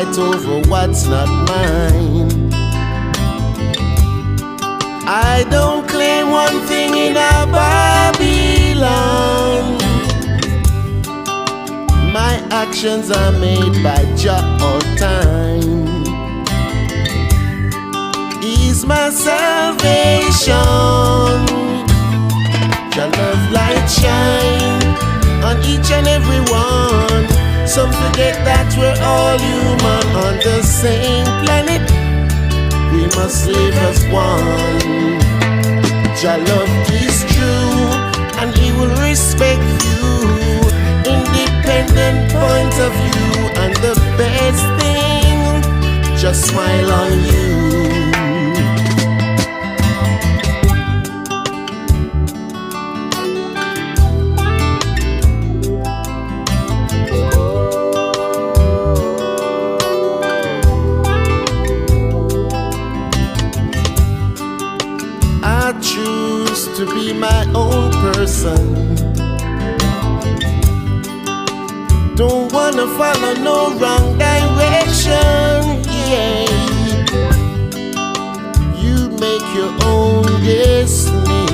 fight over what's not mine. I don't claim one thing in a Babylon. My actions are made by Jah or time. He's my salvation. Jah love light shine on each and every one. Some forget that we're all human on the same planet. We must live as one. Jah love is true, and He will respect you. Independent point of view, and the best thing, just smile on you. I choose to be my own person. Don't wanna follow no wrong direction, yeah. You make your own destiny.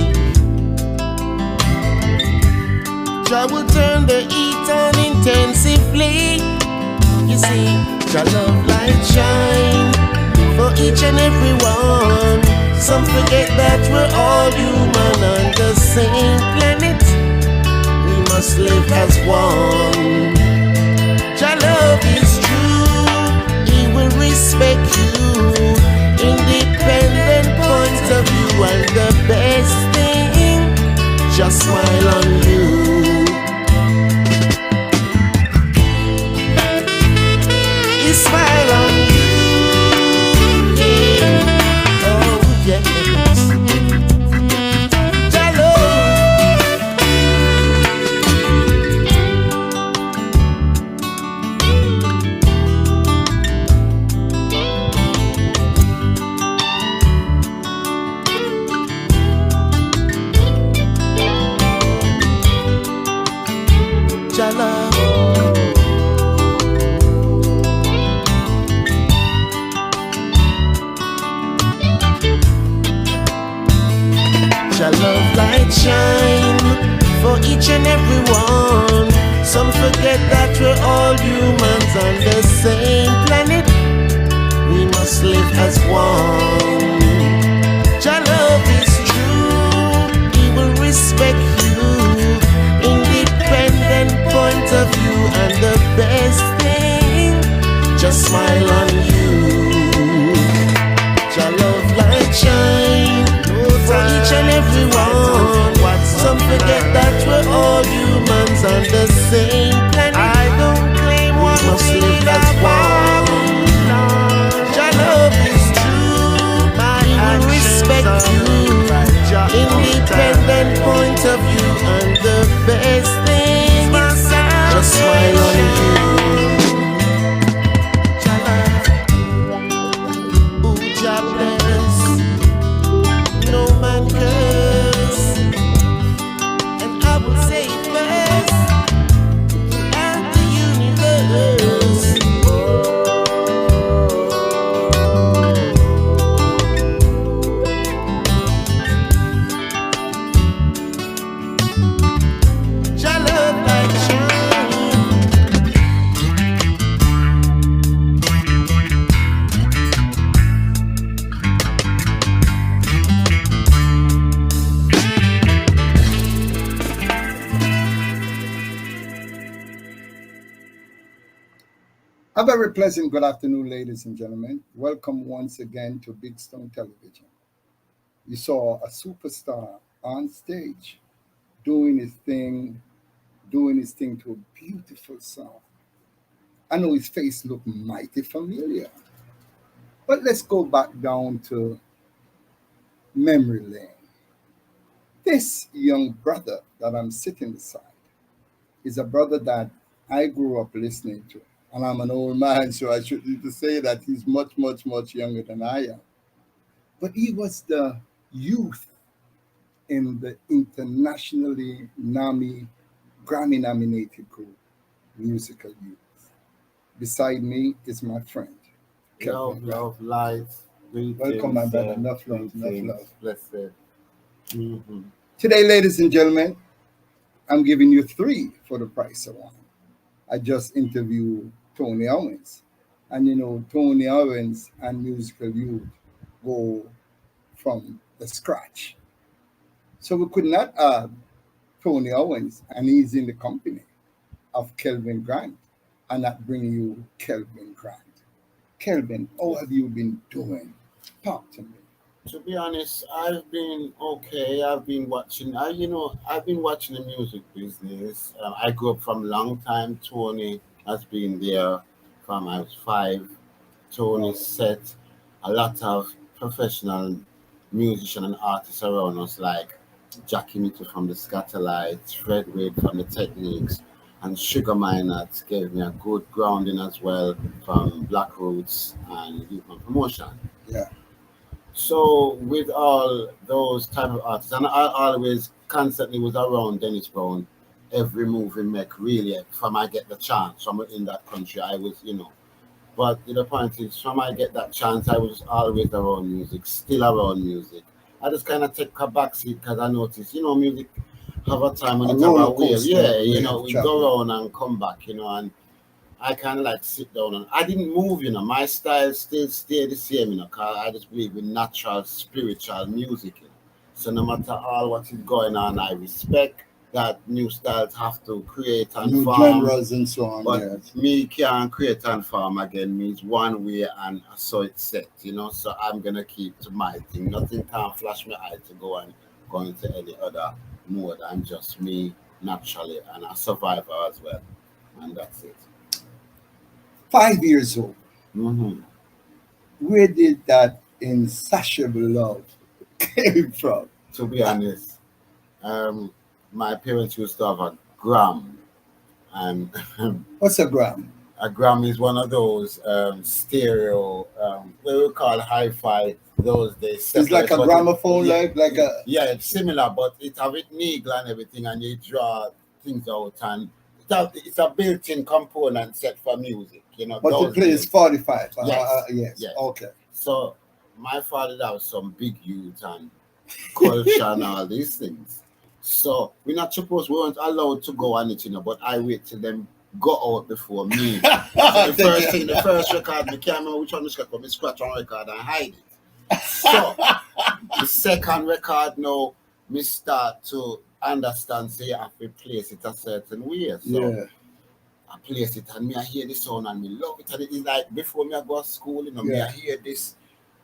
Jah will turn the heat on intensively. You see, Jah love light shine for each and every one. Some forget that we're all human on the same planet. We must live as one. Jah love is true, He will respect you. Independent point of view, and the best thing, just smile on you. He smile on you, yeah. Oh yes. Jah love. Jah love. Jah love light shine for each and every one. Some forget that we're all humans on the same planet. We must live as one. Jah love is true, He will respect you. Independent point of view, and the best thing, just smile on you. Jah love light shine for each and every one. Some forget that we're all humans on the same planet. I don't claim one. We must live as one. Jah love is true, He will respect you. Independent point of view, and the best thing, just smile on you. Jah love, ooh, Jah bless, no man curse, and I will say it first, and the universe. Jah love like shine. A very pleasant good afternoon, ladies and gentlemen. Welcome once again to Big Stone Television. You saw a superstar on stage doing his thing to a beautiful song. I know his face looked mighty familiar, but let's go back down to memory lane. This young brother that I'm sitting beside is a brother that I grew up listening to. And I'm an old man, so I should need to say that he's much, much, much younger than I am. But he was the youth in the internationally Grammy nominated group, Musical Youth. Beside me is my friend, Kelvin Love, Grant. love, light, Welcome, my greetings, brother. Enough love, enough greetings, love. blessed. Mm-hmm. Today, ladies and gentlemen, I'm giving you three for the price of one. I just interviewed Tony Owens. And you know, Tony Owens and Musical Youth go from the scratch. So we could not add Tony Owens, and he's in the company of Kelvin Grant, and not bring you Kelvin Grant. Kelvin, how Yes. have you been doing? Talk to me. To be honest, I've been okay. I've been watching. I've been watching the music business. I grew up from long time. Tony has been there from I was 5. Tony Wow. set a lot of professional musicians and artists around us, like Jackie Mitchell from the Scatterlights, Fred Wade from the Techniques, and Sugar Minott gave me a good grounding as well from Black Roots and Youth and Promotion. Yeah. So with all those type of artists, and I always constantly was around Dennis Brown. Every move he make, really, from I get the chance, from in that country, I was, But the point is, from I get that chance, I was always around music, still around music. I just kind of take a backseat because I noticed, music have a time when A it have a roller wave. coaster Yeah, wave we traveling. go around and come back, and I kind of like sit down and I didn't move, My style still stay the same, cause I just believe in natural, spiritual music. So no matter all what is going on, I respect that new styles have to create and New form. genres and so on, But yes. me can't create and farm again means one way and so it's set, So I'm gonna keep to my thing. Nothing can flash my eye to go into any other mode. I'm just me naturally and a survivor as well. And that's it. 5 years old. hmm Where did that insatiable love came from? To be honest, um, my parents used to have a gram, and What's a gram? a gram is one of those stereo, what we call hi-fi those days, It's like separate, a but gramophone, yeah, like a. yeah, it's similar, but it have it needle and everything, and you draw things out, and it's a built-in component set for music, But it those plays days. 45. Yes, Yes. yes. Okay. So my father have some big youth and culture and all these things. So we weren't allowed to go on it, but I wait till them go out before me. So the first record, me can't remember which one we scratch, but me scratch on record and hide it. So the second record now, me start to understand, say, I have to place it a certain way. So Yeah. I place it and me I hear the sound and me love it. And it is like before me I go to school, me Yeah. I hear this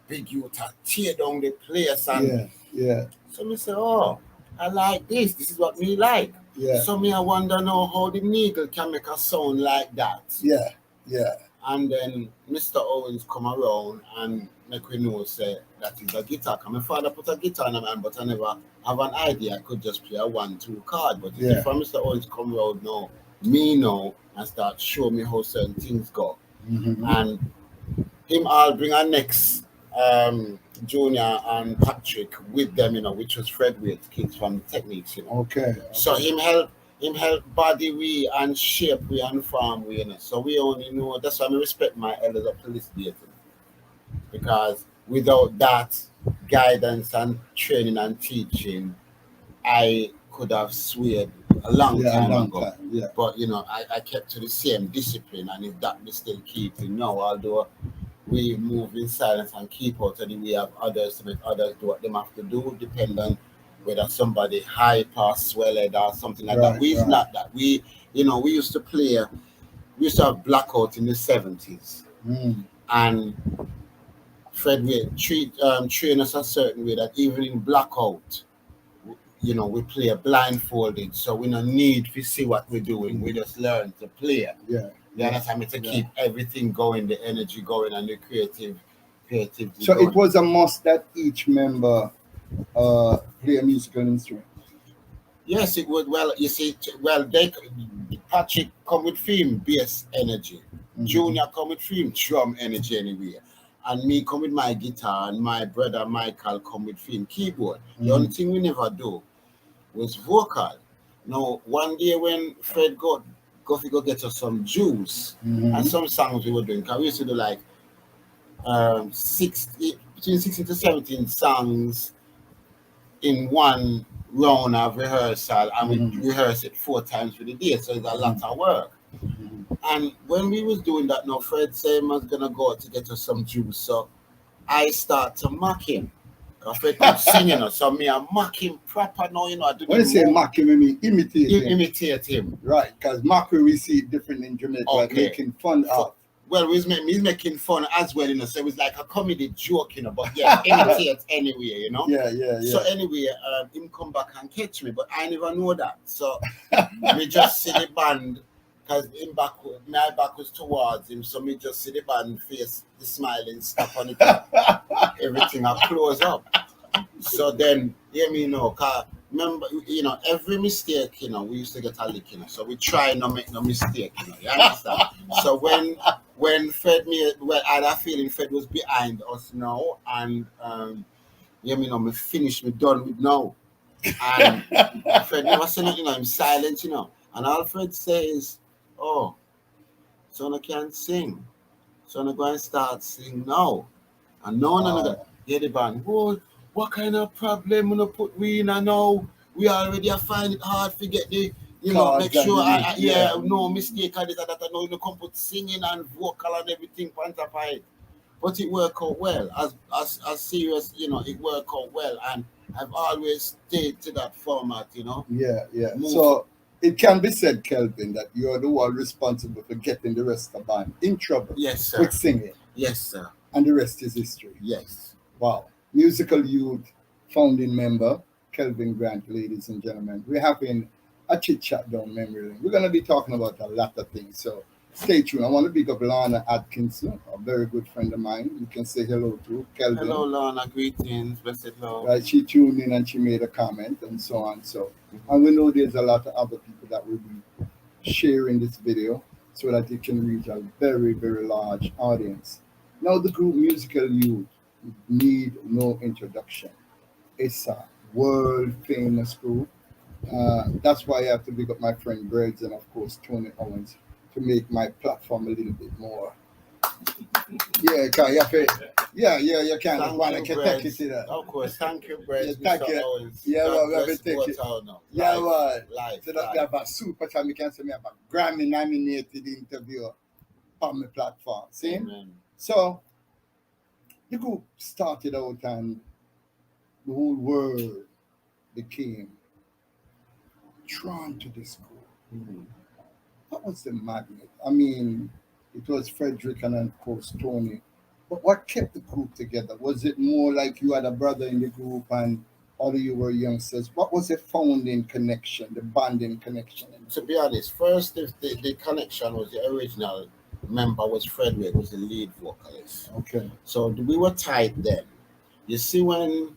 big youth a tear down the place and Yeah. Yeah. so me say, oh, I like this. This is what me like. Yeah. So me I wonder now how the needle can make a sound like that. Yeah. Yeah. And then Mr. Owens come around and make we know say that is a guitar. 'Cause my father put a guitar in my hand, but I never have an idea. I could just play a 1-2 chord. But it's Yeah. different. Mr. Owens come around now, me now, and start show me how certain things go. Hmm. And him all bring a next Junior and Patrick with them, which was Fred Wade's kids from the Techniques, Okay. So Okay. him help body we and shape we and farm we, So we only know that's why I respect my elders up to this date, because without that guidance and training and teaching, I could have swayed a long Yeah. A time long ago. time. Yeah. But I kept to the same discipline, and if that we still keeping now, although we move in silence and keep out of the way of others to make others do what they have to do, depend on whether somebody high pass swelled or something like that. Right. We is Right. not that. We used to play, we used to have blackout in the 70s. Mm. And Fred Wade train us a certain way that even in blackout, we play blindfolded, so we don't need to see what we're doing. We just learn to play. Yeah. You understand me? To Yeah. keep everything going, the energy going, and the creativity So going. it was a must that each member play a musical instrument. Yes, it would. Well, you see, Patrick come with film bass energy. Mhm. Junior come with film drum energy anyway. And me come with my guitar, and my brother Michael come with film keyboard. The only Mhm. thing we never do was vocal. Now, one day when Fred got go get us some juice and Mhm. some songs we were doing. Cause we used to do like 16 to 17 songs in one round of rehearsal, and we Mhm. rehearse it 4 times for the day. So it's a lot Mhm. of work. Mhm. And when we was doing that, now Fred said he was gonna go out to get us some juice. So I start to mock him. Cause Fred keep singing us, so me I mock him proper now. I do When the you say more mock him, I mean imitate him. imitate him. Right, because mockery we see it different in Jamaica, like Okay. making fun of. Well, he's making fun as well, so it was like a comedy joke, but yeah, imitate anyway. Yeah, yeah, So yeah. anyway, him come back and catch me, but I never know that. So me just see the band, cause my back was towards him, so me just see the band face, the smiling, stop on it, everything I close up. So then, hear me now, cause remember, every mistake, we used to get a lick, so we try not make no mistake, you understand? So when Fred I had a feeling Fred was behind us now, and hear me now, me finish, me done with now, and Fred never say nothing, I'm silent, and all Fred says, "Oh, so I can't sing, so I go and start sing now." And no, Wow. hear the band. What kind of problem when I put we in now? We already find it hard to get the, make Cards and sure the list, yeah. no mistake and this and that. I know you come put singing and vocal and everything on top of it. But it worked out well. As serious, it worked out well. And I've always stayed to that format. Yeah, yeah. Move for, So it can be said, Kelvin, that you're the one responsible for getting the rest of the band in trouble yes, sir. with singing, Yes, sir. and the rest is history. Yes. Wow. Musical Youth founding member, Kelvin Grant, ladies and gentlemen. We're having a chit chat down memory lane. We're going to be talking about a lot of things. So stay tuned. I want to big up Lana Atkinson, a very good friend of mine. You can say hello to Kelvin. Hello, Lorna. Greetings. Blessed love. Right? She tuned in and she made a comment and so on. So, and we know there's a lot of other people that will be sharing this video so that it can reach a very, very large audience. Now, the group Musical Youth need no introduction. It's a world famous group. That's why I have to big up my friend Breds and, of course, Tony Owens to make my platform a little bit more. Yeah, you have to, yeah, you can. I can take it to that. Of course, thank you, Brett. Yeah, thank you. Owens. Yeah, God well, we have bless to take it. both now. Yeah, Life, well. life, So that we have a super time. You can say me have a Grammy nominated interview on my platform. See? Amen. So the group started out and the whole world became drawn to this group. Mhm. What was the magnet? I mean, it was Frederick and of course Tony. But what kept the group together? Was it more like you had a brother in the group and all of you were youngsters? What was the founding connection, the bonding connection? To be honest, first the connection was the original member was Frederick, was the lead vocalist. Okay. So we were tight then. You see, when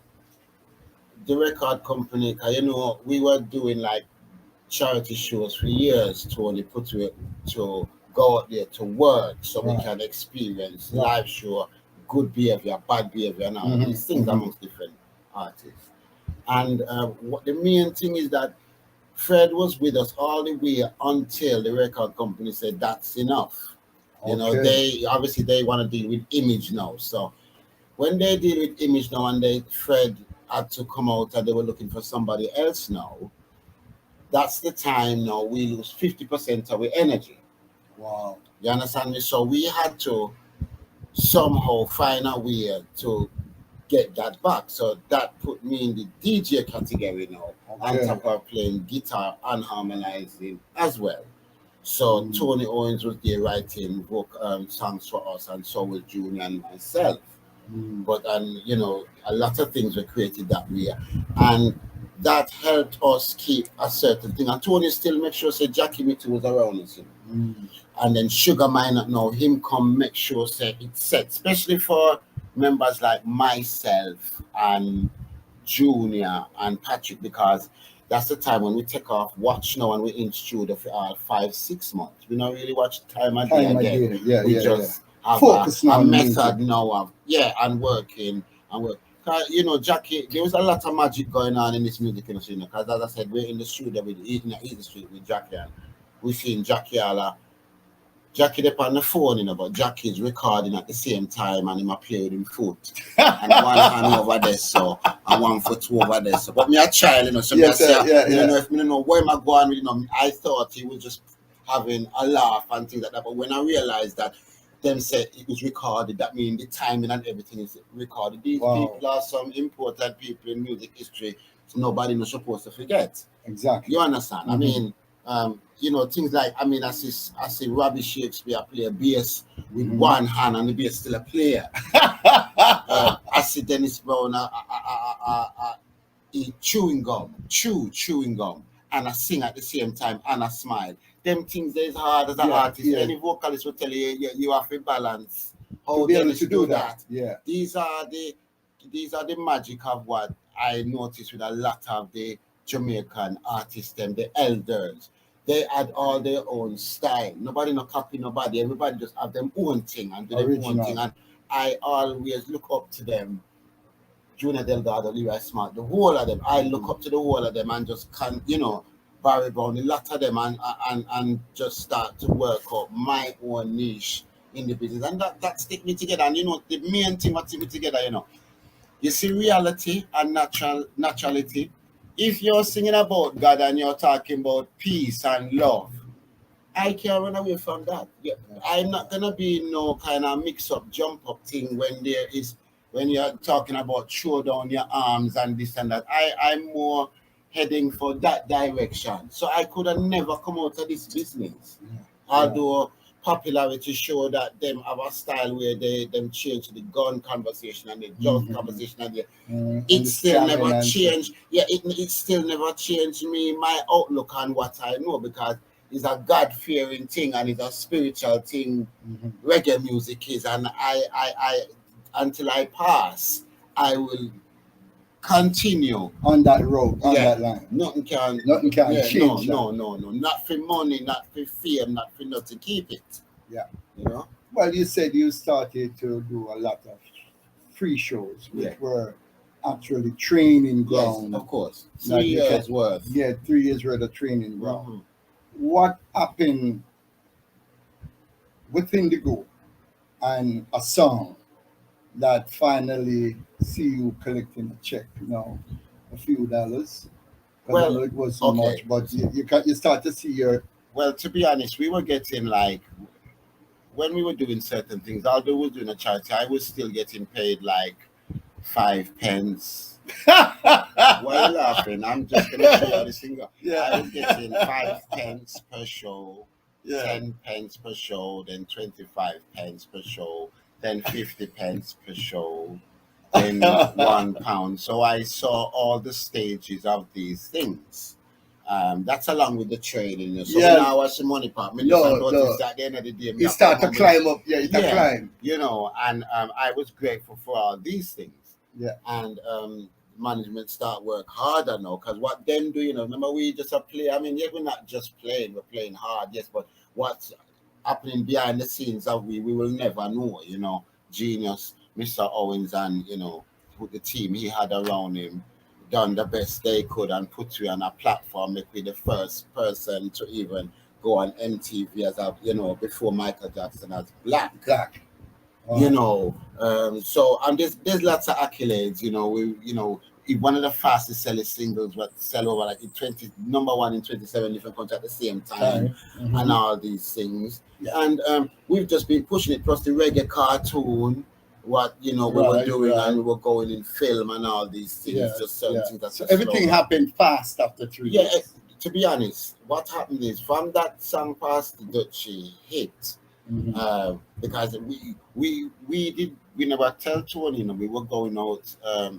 the record company, 'cause, we were doing like charity shows for years to only put to go out there to work so we Right. can experience Right. live show, good behavior, bad behavior, and all Mhm, these things mhm. amongst different artists. And what the main thing is that Fred was with us all the way until the record company said that's enough. Okay. They obviously they want to deal with image now. So when they deal with image now and Fred had to come out and they were looking for somebody else now, that's the time now we lose 50% of our energy. Wow. You understand me? So we had to somehow find a way to get that back. So that put me in the DJ category now, on Okay. top of playing guitar and harmonizing as well. So Mm. Tony Owens was there writing songs for us, and so was Junior and myself. Mm. But a lot of things were created that way, and that helped us keep a certain thing. And Tony still make sure say Jackie Mitchell was around us, Mm. and then Sugar might not know him come make sure say it's set, especially for members like myself and Junior and Patrick, because that's the time when we take off watch now and we're in studio for 5-6 months. We don't really watch time a day Time of again. day. Yeah, We yeah, just have Focus now a on the method music. now of and working and work. 'Cause, Jackie, there was a lot of magic going on in this music industry, because as I said, we're in the studio with Eating Street with Jackie we seen Jackie up on the phone, but Jackie's recording at the same time and him a play with him foot. And one hand over there, so, and 1 foot over there. So, but me a child, so me I say, I know if me know where am I going with, I thought he was just having a laugh and things like that. But when I realized that them said it was recorded, that means the timing and everything is recorded. These people are some important people in music history, so nobody not supposed to forget. Exactly. You understand? I mean, things like, I see Robbie Shakespeare play a bass with one hand and the bass still a player. I see Dennis Brown eat chewing gum, and I sing at the same time and I smile. Them things is hard as an artist. Any vocalist will tell you, you have to balance. How Dennis do that? Yeah. These are the magic of what I noticed with a lot of the Jamaican artists, the elders. They had all their own style. Nobody no copy nobody. Everybody just have their own thing and do their own thing. And I always look up to them. Junior Delgado, Leroy Smart, the whole of them. I look up to the whole of them and just Barry Brown, a lot of them, and just start to work out my own niche in the business. And that stick me together. And the main thing what stick me together, you see reality and naturality. If you're singing about God and you're talking about peace and love, I can't run away from that. Yeah, I'm not gonna be no kind of mix-up, jump-up thing when you're talking about throw down your arms and this and that. I'm more heading for that direction. So I could have never come out of this business. Although popularity show that them have a style where them change the gun conversation and the drug conversation and it still never changed. Yeah, it still never changed my outlook on what I know, because it's a God-fearing thing and it's a spiritual thing. Reggae music is, and I until I pass, I will continue on that road, on that line. Nothing can change. No. Not for money, not for fame, not for nothing. Keep it. Yeah. Well, you said you started to do a lot of free shows, which were actually training ground. Yes, of course. 3 years worth. Yeah, 3 years worth of training ground. What happened with Indigo and a song that finally see you collecting a check, a few dollars? Well, I know it wasn't much, but you start to see your... Well, to be honest, we were getting when we were doing certain things, although we were doing a charity, I was still getting paid 5 pence. Why are you laughing? I'm just going to show you this thing. I was getting 5 pence per show, 10 pence per show, then 25 pence per show, then 50 pence per show, then £1. So I saw all the stages of these things. That's along with the training. So when I was the money part, at the end of the day, you start to climb up. Yeah, you climb. And I was grateful for all these things. Yeah. And management start work harder now, because what them do, remember we just play. I mean, we're not just playing, we're playing hard, yes, but what's happening behind the scenes of we will never know. Genius, Mr. Owens, and with the team he had around him, done the best they could and put you on a platform, make me the first person to even go on MTV as before Michael Jackson as Black. Wow. So and there's lots of accolades. One of the fastest selling singles was sell over number one in 27 different countries at the same time, and all these things. And we've just been pushing it. Plus the reggae cartoon, what we were doing, and we were going in film and all these things. Just certain things that so everything happened fast after 3 years. Yeah, to be honest, what happened is from that song past the Dutchie hit. Because we never tell Tony, we were going out.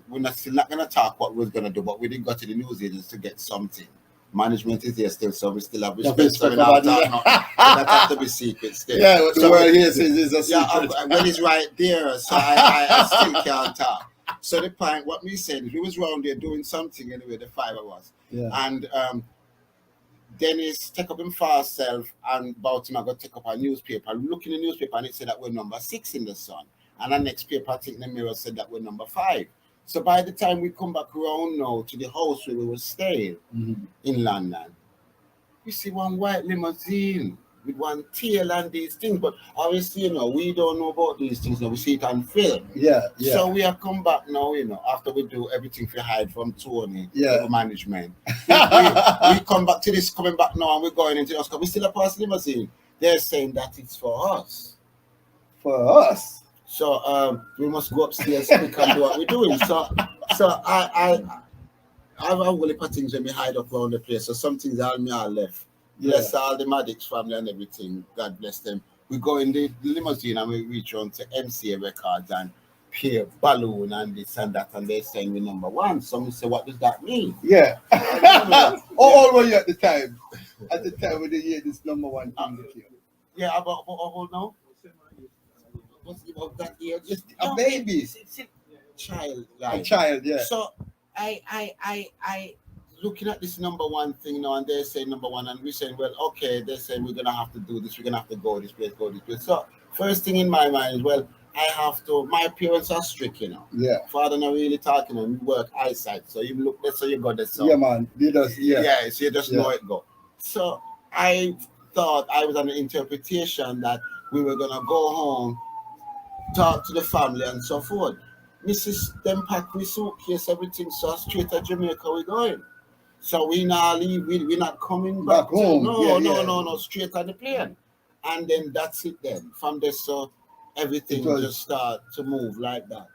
We're still not gonna talk what we're gonna do, but we didn't go to the news agents to get something. Management is there still, so we still have respect. So that has to be secret still. Yeah, what the world hears is a secret. When it's right there, so I still can't talk. So the point, what we said, we was round there doing something anyway, the 5 of us, and Dennis take up him fast self and about him I got take up a newspaper. Look in the newspaper and it said that we're number 6 in the Sun. And the next paper I think in the Mirror said that we're number 5. So by the time we come back around now to the house where we were staying in London, we see one white limousine with one tail and these things, but obviously, we don't know about these things. We see it on film. Yeah, yeah. So we have come back now, after we do everything for hide from Tony, Yeah. management. We come back to this, coming back now, and we're going into Oscar. We still a pass limousine. They're saying that it's for us. For us. So we must go upstairs quick and do what we're doing. So I have a whole heap of things when we hide up around the place. So some things all me all left. Bless all the Maddox family and everything. God bless them. We go in the limousine and we reach on to MCA Records and pay balloon and this and that, and they're saying we number one. Some say, what does that mean? Yeah. How old were you at the time? At the time when they hear this number one thing that you. Yeah, about old now? What's about that age? Just a baby. Child. A child, yeah. So I looking at this number one thing now, and they say number one, and we're saying, well, okay, they say we're gonna have to do this, we're gonna have to go this place. So first thing in my mind is, well, I have to. My parents are strict, Yeah. Father not really talking, and we work eyesight, so you look there, so you got this. So yeah, man. You just yeah, so you just know it go. So I thought I was under interpretation that we were gonna go home, talk to the family, and so forth. Mrs. Them pack we suitcase, everything, so straight to Jamaica we going. So we not leave, we're not coming back home. No, straight on the plane. And then that's it then. From there, so everything just start to move like that.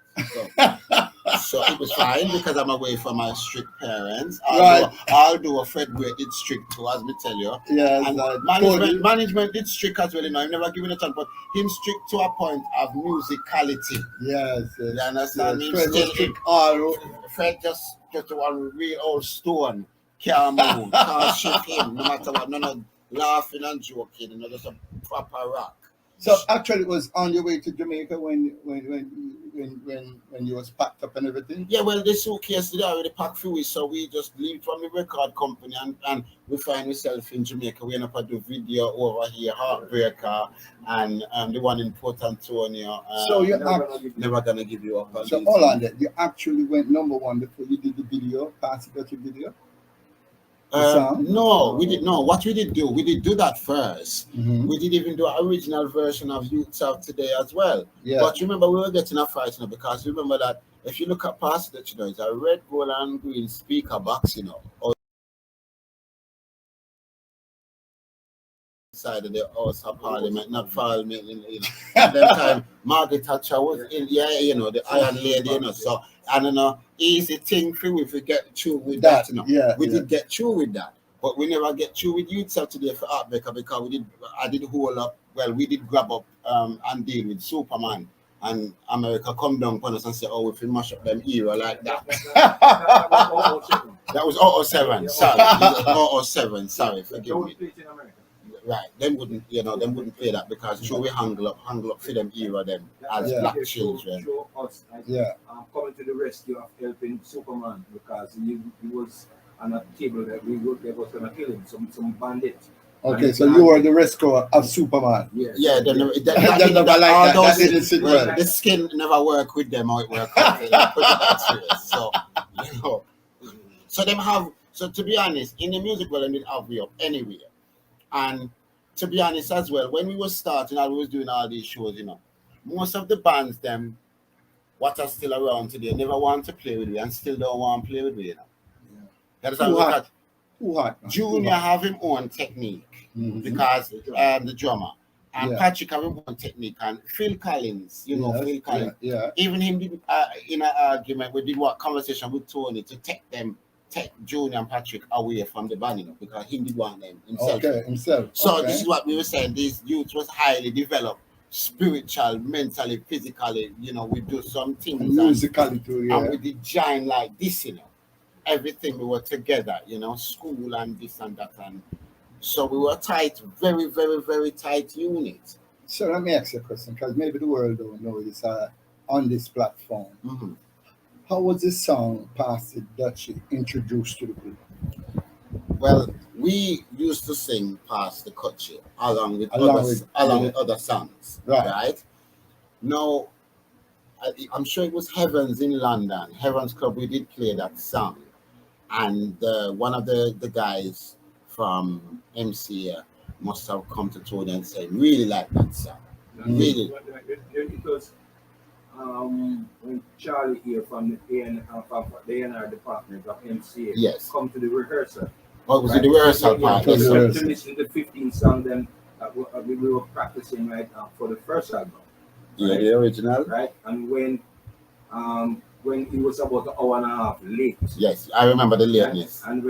So it was fine because I'm away from my strict parents. Although Fred Great did strict too, as me tell you. Yes, and management did strict as well, I've never given a chance, but him strict to a point of musicality. Yes. You understand me? Fred Still, strict Fred just one real old stone. Can't move, can't shift him, no matter what, no laughing and joking, just a proper rock. So actually, it was on your way to Jamaica when you was packed up and everything. Yeah, well, the suitcase did already packed for us, so we just leave from the record company and we find ourselves in Jamaica. We end up at the video over here, Heartbreaker, and the one in Port Antonio. So you never gonna give you up. So hold on, that you actually went number one before you did the video, Passy got your video. No, we did no. What we did do that first. Mm-hmm. We did even do an original version of Youths of Today as well. Yeah. But remember, we were getting a fight, because remember that if you look at past that, it's a red, gold, and green speaker box, side of the House of Parliament, not Parliament. At that time, Margaret Thatcher was in, the Iron Lady, So I don't know, easy thing for we to get through with that. We did get through with that, but we never get through with Youth Saturday for Heartbreaker because we did grab up and deal with Superman. And America come down upon us and say, we can mash up them era like that. That was 007. Sorry. It was 007. Sorry, forgive me. Right, them wouldn't play that because we hang up for them era them as black children. Show us coming to the rescue of helping Superman because he was on a table that they was gonna kill him, some bandit. Okay, so you were the rescuer of Superman. Yeah, they never like that. That didn't sit well. The skin never work with them how it work. So to be honest, in the music world, they have we up anywhere. And to be honest as well, when we were starting, I was doing all these shows, most of the bands, them, what are still around today, never want to play with me and still don't want to play with me, Too hot. Junior have his own technique because the drummer. And Patrick have his own technique. And Phil Collins, Phil Collins. Yeah. Even him did, in an argument, we did what conversation with Tony to take Junior and Patrick away from the band, because he did want them himself. Okay, himself. So this is what we were saying. These youth was highly developed, spiritual, mentally, physically. We do some things. Musically too, and we did giant like this, Everything we were together, school and this and that, and so we were tight, very, very, very tight unit. So let me ask you a question, because maybe the world don't know this on this platform. Mm-hmm. How was this song Pass It Dutchie introduced to the group? Well, we used to sing Pass the Kutchie along with other songs, right? Now, I'm sure it was Heavens in London, Heavens Club. We did play that song, and one of the guys from MCA must have come to Tony and said, really like that song. Really. It was when Charlie here from the A&R department of MCA Yes. come to the rehearsal. Oh, was it the rehearsal Yeah, part? to Yes, sir. listen to the 15 song then we were practicing right now for the first album. Yeah, Right? the original. Right? And when it was about an hour and a half late. Yes, I remember the lateness. And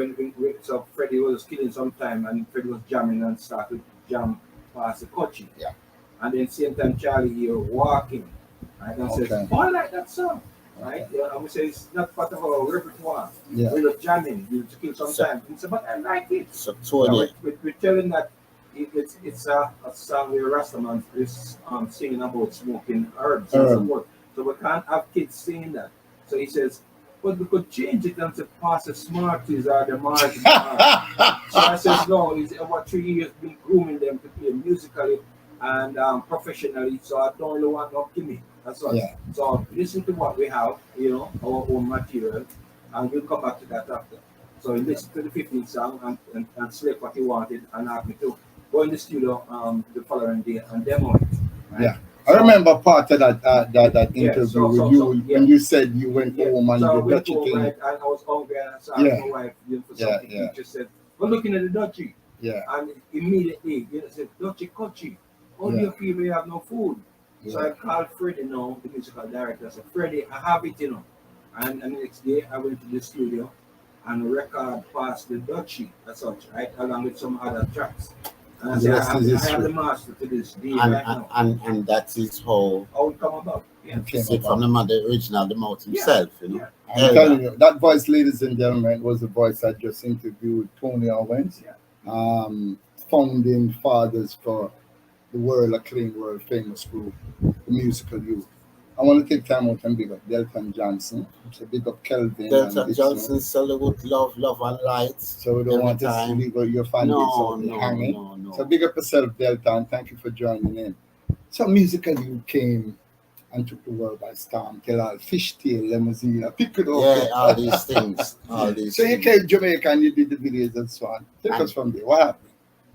so Freddie was killing some time and Freddie was jamming and started to jam past the coaching. Yeah. And then same time Charlie here walking. Right? And says, oh, I like that song. Right? Yeah, and we say it's not part of our repertoire. Yeah. We were jamming, we to kill some time. He said, but I like it. So Tony. We're telling that it's a song where Rastaman is singing about smoking herbs and so forth. So we can't have kids singing that. So he says, but we could change it and to pass the Smarties or the Mars. So I says, no, he's about 3 years been grooming them to play musically and professionally. So I don't really want no gimme. That's all. Yeah. So listen to what we have, our own material, and we'll come back to that after. So he listened to the 15th song and select what he wanted and asked me to go in the studio the following day and demo it. Right? Yeah. I remember part of that interview with you when you said you went home and so you got your thing. Right, and I was hungry and so I asked my wife for something. He just said, we're looking at the Dutchie. Yeah. And immediately said, Dutchie, Kochi, how do you feel when you have no food? Yeah. So I called Freddie now, the musical director. I said, Freddie, I have it, And the next day I went to the studio and record past the Dutchie as such, right? Along with some other tracks. And I said, I have the master to this deal right now. And that is how it come about. Yeah. See, from the man, the original, the mouth himself, Yeah. I'm telling you, that voice, ladies and gentlemen, was the voice I just interviewed, Tony Owens, founding fathers for the world acclaimed, world famous group, the Musical Youth. I want to take time out and big up Delton Johnson. So big up Kelvin. Delton Johnson, Solid love and light. So we don't want to leave your fan base hanging. No. So big up yourself, Delton. Thank you for joining in. So Musical Youth came and took the world by storm. Tell all fishtail, limousine, pick it up. Yeah, all these things. So you came to Jamaica and you did the videos and so on. Take us from there. What happened?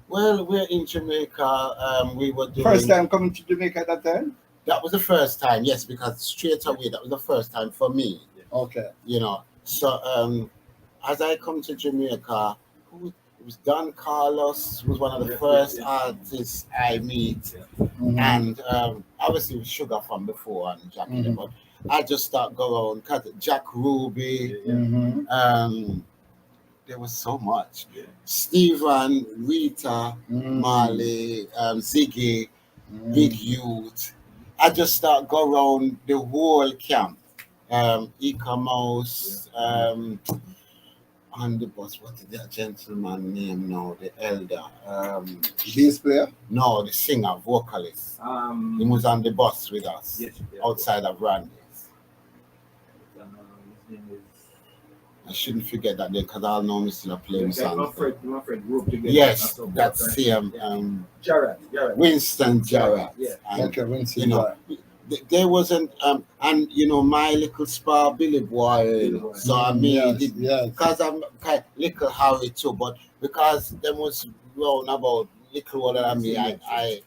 Well, we're in Jamaica. We were doing... First time coming to Jamaica at that time? That was the first time, yes, because straight away, that was the first time for me. Okay. So as I come to Jamaica, it was Don Carlos, who was one of the first artists I meet. Mm-hmm. And obviously with Sugar from before and Jackie, but I just start going around, Jack Ruby, there was so much. Yeah. Stephen, Rita, Marley, Ziggy, Big Youth. I just start go around the whole camp. Ika Mouse, on the bus. What is that gentleman name now? The elder. Bass player? No, the singer, vocalist. He was on the bus with us outside of Randy's. His name is... I shouldn't forget that day because I'll know me still playing songs. My friend group together. Yes, that's him. Jarrett. Winston Jarrett. Yeah. Okay, Winston Jarrett. There wasn't, and my little spa Billy Boy. So I mean, because I'm kind of little Harry too, but because there was round about little older than me, I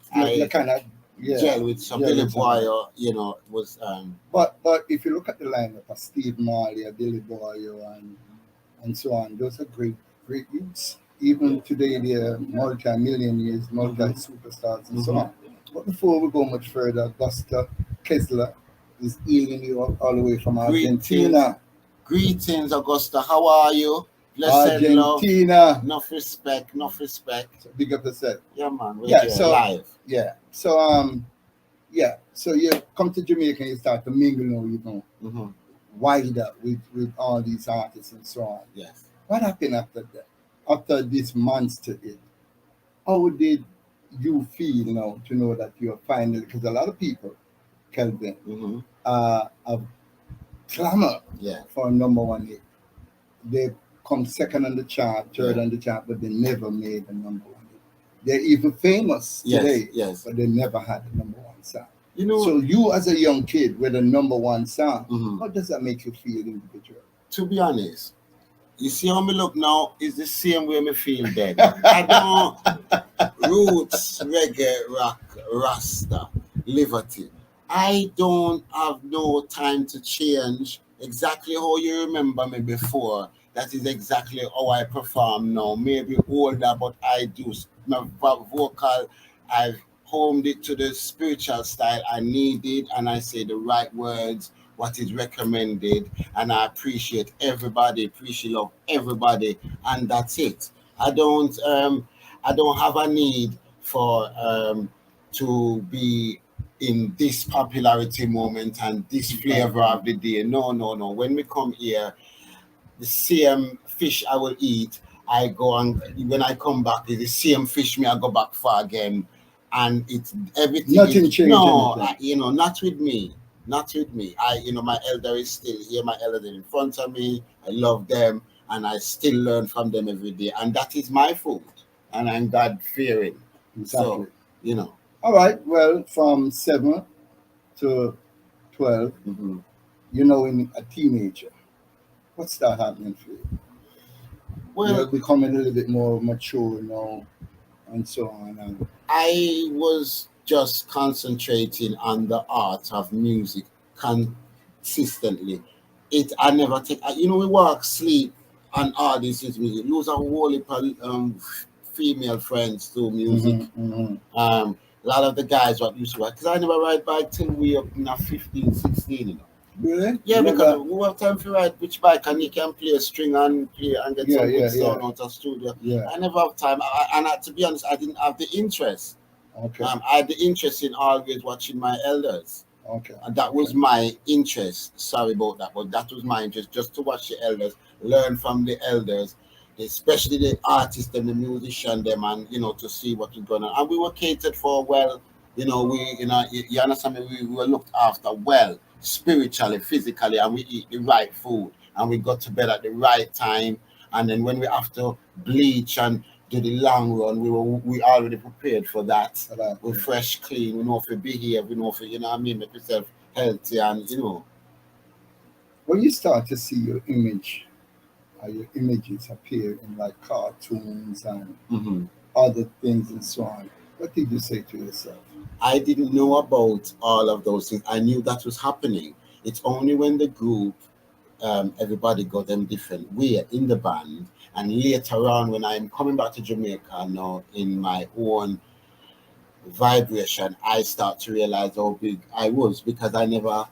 kind of gel with some Billy Boy, was. But if you look at the lineup of Steve Marley, Billy Boy, and so on, those are great youths. Even today, they're multi-millionaires, multi-superstars, and so on. But before we go much further, Buster Kessler is healing you all the way from Argentina. Greetings, Augusta. How are you? Blessed Argentina. Love. Enough respect. So big up yourself. Yeah, man. We're here live. Yeah. So So you come to Jamaica and you start to mingle, wider with all these artists and so on. Yes. What happened after that? After this monster hit, how did you feel now to know that you're finally, because a lot of people, Kelvin, have clamored for a number one hit. They come second on the chart, third on the chart, but they never made a number one hit. They're even famous today, but they never had a number one song. So you as a young kid with a number one song, how does that make you feel individually? To be honest, You see how me look now is the same way me feel then. I don't roots, reggae, rock, rasta, liberty. I don't have no time to change exactly how you remember me before. That is exactly how I perform now. Maybe older, but I do my vocal. I've homed it to the spiritual style I needed, and I say the right words, what is recommended, and I appreciate everybody, appreciate love everybody, and that's it. I don't I don't have a need for to be in this popularity moment and this flavor of the day. No, no, no. When we come here, the same fish I will eat, I go and when I come back, it's the same fish me I go back for again, and it's everything. Nothing is changed no, anything. not with me, not with me. My elder is still here. My elder is in front of me. I love them, and I still learn from them every day, and that is my food, and I'm God fearing. Exactly. So you know. All right. Well, from 7 to 12, Mhm. in a teenager, what's that happening for you? You're Well, becoming a little bit more mature now, and so on. And I was just concentrating on the art of music consistently. I never take. We work, sleep, and all this is music. Lose a whole heap of female friends to music. hmm A lot of the guys what used to work because I never ride bike till we up in 15, 16. really, Yeah, you because never. we have time to ride which bike and you can play a string and play and get Yeah, some good yeah, yeah, sound out of studio. yeah. I never have time, to be honest, I didn't have the interest. Okay, I had the interest in always watching my elders, okay, and that was okay. my interest. Sorry about that, but that was my interest, just to watch the elders, learn from the elders, especially the artists and the musician, them, and to see what was going on. And we were catered for well. You understand me? We were looked after well, spiritually, physically, and we eat the right food, and we got to bed at the right time. And then when we have to bleach and do the long run, we already prepared for that. For that, We're yeah. fresh, clean. We know if we behave. We know if we, what I mean, make yourself healthy and. When you start to see your image, your images appear in like cartoons and Mhm. other things and so on, what did you say to yourself? I didn't know about all of those things. I knew that was happening. It's only when the group, everybody got them different way in the band, and later on when I'm coming back to Jamaica now in my own vibration, I start to realize how big I was because I never.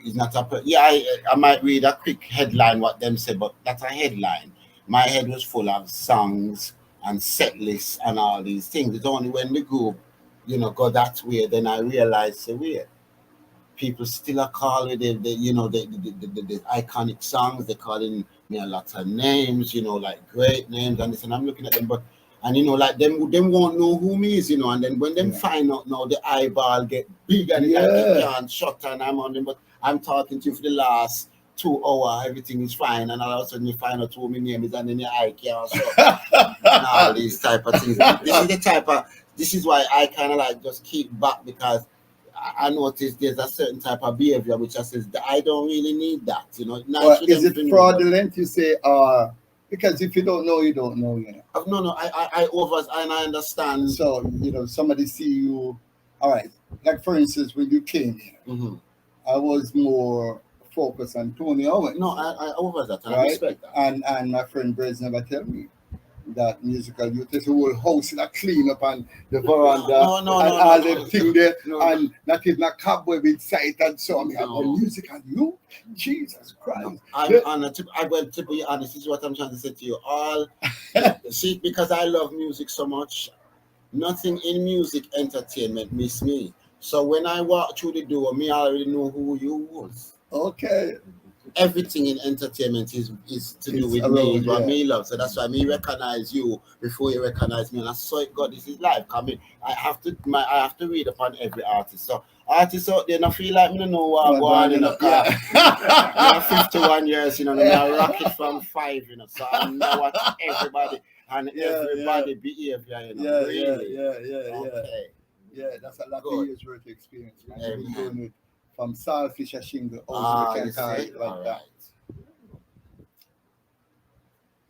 It's not yeah. I might read a quick headline what them say, but that's a headline. My head was full of songs and set lists and all these things. It's only when the group, go that way, then I realized, say, wait, people still are calling the iconic songs. They're calling me a lot of names, like great names and this. And I'm looking at them, but and like them won't know who me is, and then when them Yeah. find out now, the eyeball get big and it's like they Yeah. can't shut and I'm on them. But I'm talking to you for the last 2 hours, everything is fine, and all of a sudden you find out who my name is, and then your eye can't shut and all these type of things. This is why I kind of like just keep back because I noticed there's a certain type of behavior which I says that I don't really need that. Nice Or for is them it to know. fraudulent? You say, because if you don't know, you don't know. No, I understand. So, somebody see you. All right. Like, for instance, when you came here, Hmm. I was more focused on Tony Owens. No, I over that and I Right? respect that. And my friend Brez never tell me that musical youth is a whole house that clean up and the veranda No, and no, all no, the thing there no, and not even a cobweb inside and so on. No. But musical youth, Jesus Christ. No, I went to be honest. This is what I'm trying to say to you. All see, because I love music so much, nothing in music entertainment miss me. So when I walk through the door, me already know who you was. Okay. Everything in entertainment is to do It's with me, around, is what yeah. me love. So that's why me recognize you before you recognize me. And I saw it, God, this is life coming. I have to read upon every artist. So artists out there, I feel like me don't know what I go on in a car. I'm 51 years, me I rock it from 5, so I know what everybody and everybody behavior, really. Yeah. Okay. Yeah, that's a lot of Good. years worth of experience, man. You've been Amen. doing it from Saltfish a shingle, also we Ah, can you call see? it like All that. right.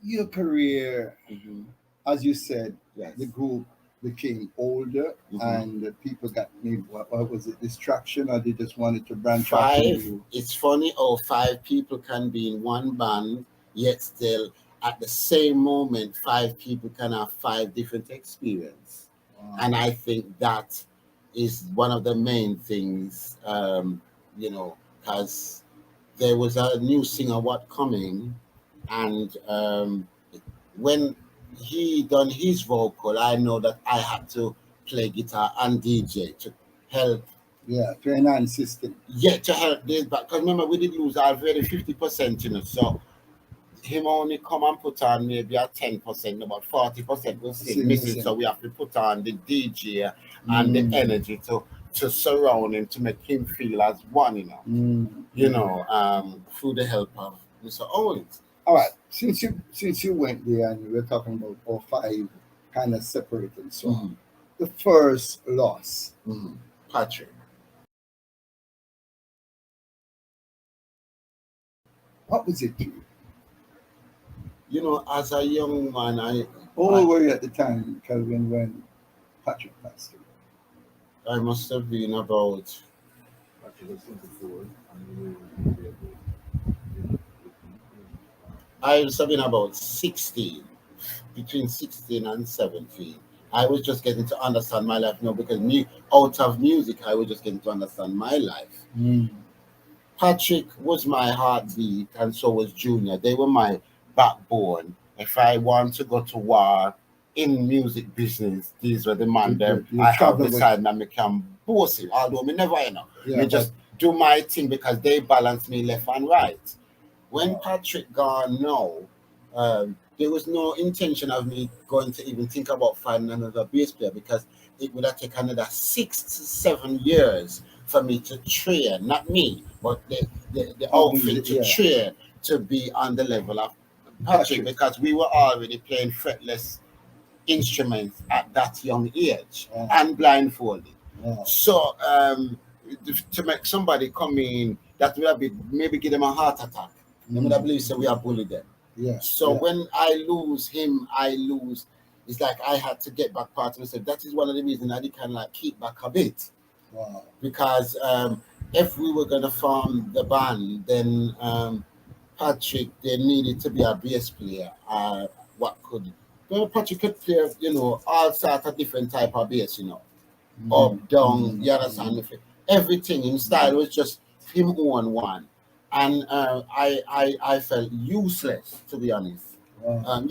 your career, Mhm. as you said, Yes. the group became older Mhm. and people got maybe what was it, distraction, or they just wanted to branch off Five. into It's funny how 5 people can be in one band, yet still at the same moment, 5 people can have 5 different experiences. And I think that is one of the main things, because there was a new singer what coming, and when he done his vocal, I know that I had to play guitar and DJ to help. yeah, to enhance system. Yeah, to help this, but because remember we did lose already 50%, so him only come and put on maybe a 10%, about 40% was still Still missing. So missing. we have to put on the DJ and the energy to surround him to make him feel as one, through the help of Mr. Owens. All right, since you went there and we're talking about all five kind of separated, so Mhm. the first loss, Patrick. what was it to you? As a young man, How old were you at the time, Kelvin, when Patrick passed away? I must have been about, I must have been about 16, between 16 and 17. I was just getting to understand my life now because out of music, I was just getting to understand my life. Patrick was my heartbeat, and so was Junior. They were my backbone. If I want to go to war in music business, these were the man them You I have travel with- beside me. I can boast it, although me never, Yeah, me just do my thing because they balance me left and right. When Patrick gone now, there was no intention of me going to even think about finding another bass player because it would have taken another 6 to 7 years for me to train, not me, but the outfit to train to be on the level of Patrick because we were already playing fretless instruments at that young age and blindfolded. So to make somebody come in that would have been, maybe give them a heart attack. They would have believed so we are bullied them. So when I lose him, I lose. It's like I had to get back part of myself. That is one of the reasons I can keep back a bit. Because if we were gonna form the band, then Patrick there needed to be a bass player. What could Patrick could play, all sorts of different type of bass, up, down, you understand me? Everything in style was just him on one. And I felt useless, to be honest. I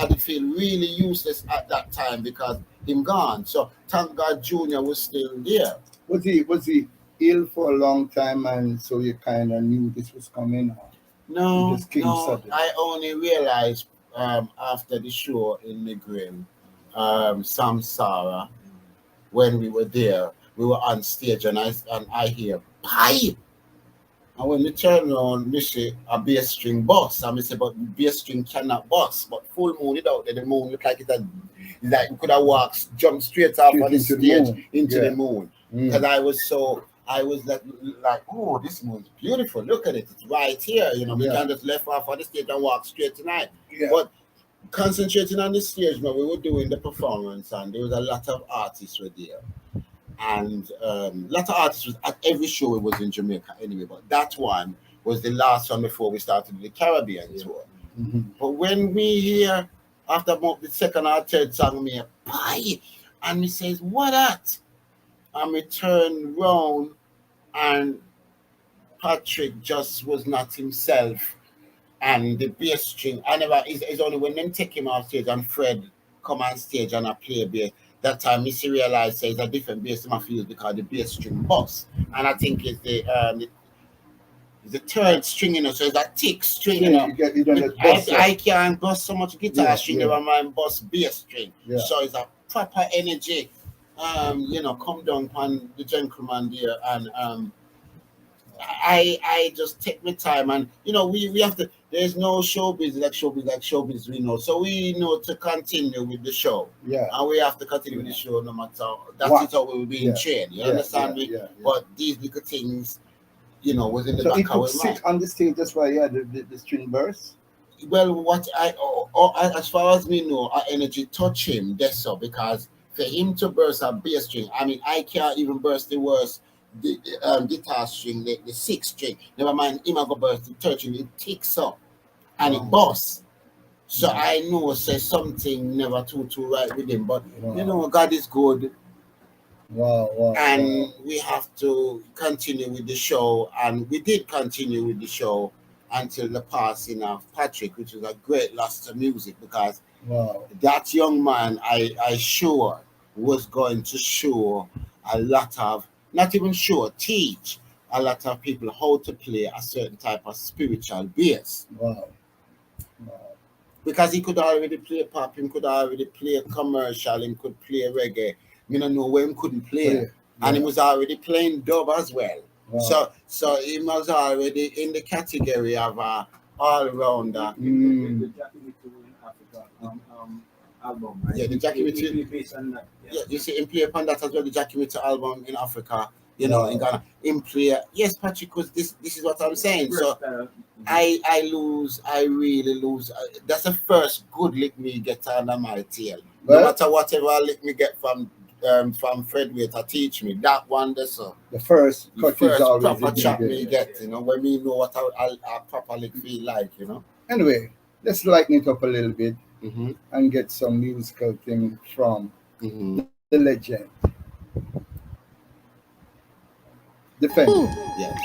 did feel really useless at that time because him gone. So thank God Junior was still there. Was he ill for a long time, and so you kind of knew this was coming? No, just came sudden? I only realized after the show in Negril, Samsara, when we were there, we were on stage, and I hear pie. And when we turn around, we see a bass string bust. And we say, but bass string cannot bust. But full moon it out there, the moon looked like it's like we could have jumped straight off on the stage into the moon. Because I was like, oh, this moon's beautiful. Look at it. It's right here. We can just left off on the stage and walk straight tonight. But concentrating on the stage, when we were doing the performance, and there was a lot of artists were there. And a lot of artists was at every show. It was in Jamaica anyway, but that one was the last one before we started the Caribbean tour. But when we hear after about the second or third song, me pie, and he says, "What that?" And we turn round, and Patrick just was not himself, and the bass string. I never. It's only when them take him off stage and Fred come on stage and I play bass. That time, Missy realized it's a different bass in my field because the bass string bust, and I think it's the third string, so it's a thick string, I can't bust so much guitar string, never mind bust bass string. So it's a proper energy, come down on the gentleman there, and I just take my time, and we have to. There's no showbiz like showbiz we know, so we know to continue with the show. And we have to continue with the show no matter. That's how we will be trained. You understand me? But these little things, was in the back of my mind. Sit on the stage. That's why you had the string burst. well, what as far as me know, our energy touch him. That's so because for him to burst a bass string, I mean, I can't even burst the worst the guitar string, the sixth string. Never mind, him I go burst the third string. It ticks up and it Wow. busts. So Wow. I know say something never too right with him. But Wow. you know, God is good, Wow, wow, and wow. we have to continue with the show, and we did continue with the show until the passing of Patrick, which was a great loss to music because Wow. that young man I sure was going to show a lot of, not even sure, teach a lot of people how to play a certain type of spiritual bass. Wow. Wow. Because he could already play pop, he could already play commercial, he could play reggae. Me don't know where he couldn't play. Play. And he Yeah. was already playing dub as well. Wow. So he was already in the category of all rounder. The Jackie Mitchell in Africa album, right? Yeah, the Jackie Mitchell. He based on that. Yeah, you see him play upon that as well, the Jackie Mitchell album in Africa, you know, in Ghana. Him play, yes, Patrick, because this is what I'm saying. So I really lose. That's the first good lick me get under my tail. No Well- matter whatever lick me get from Fred Waiter teach me, that one that's The first the cut is first always proper a chat good me bit. get, you know, when me know what I properly feel like, you know. Anyway, let's lighten it up a little bit Mm-hmm. and get some musical thing from Mm-hmm. the legend. Defend. Yes.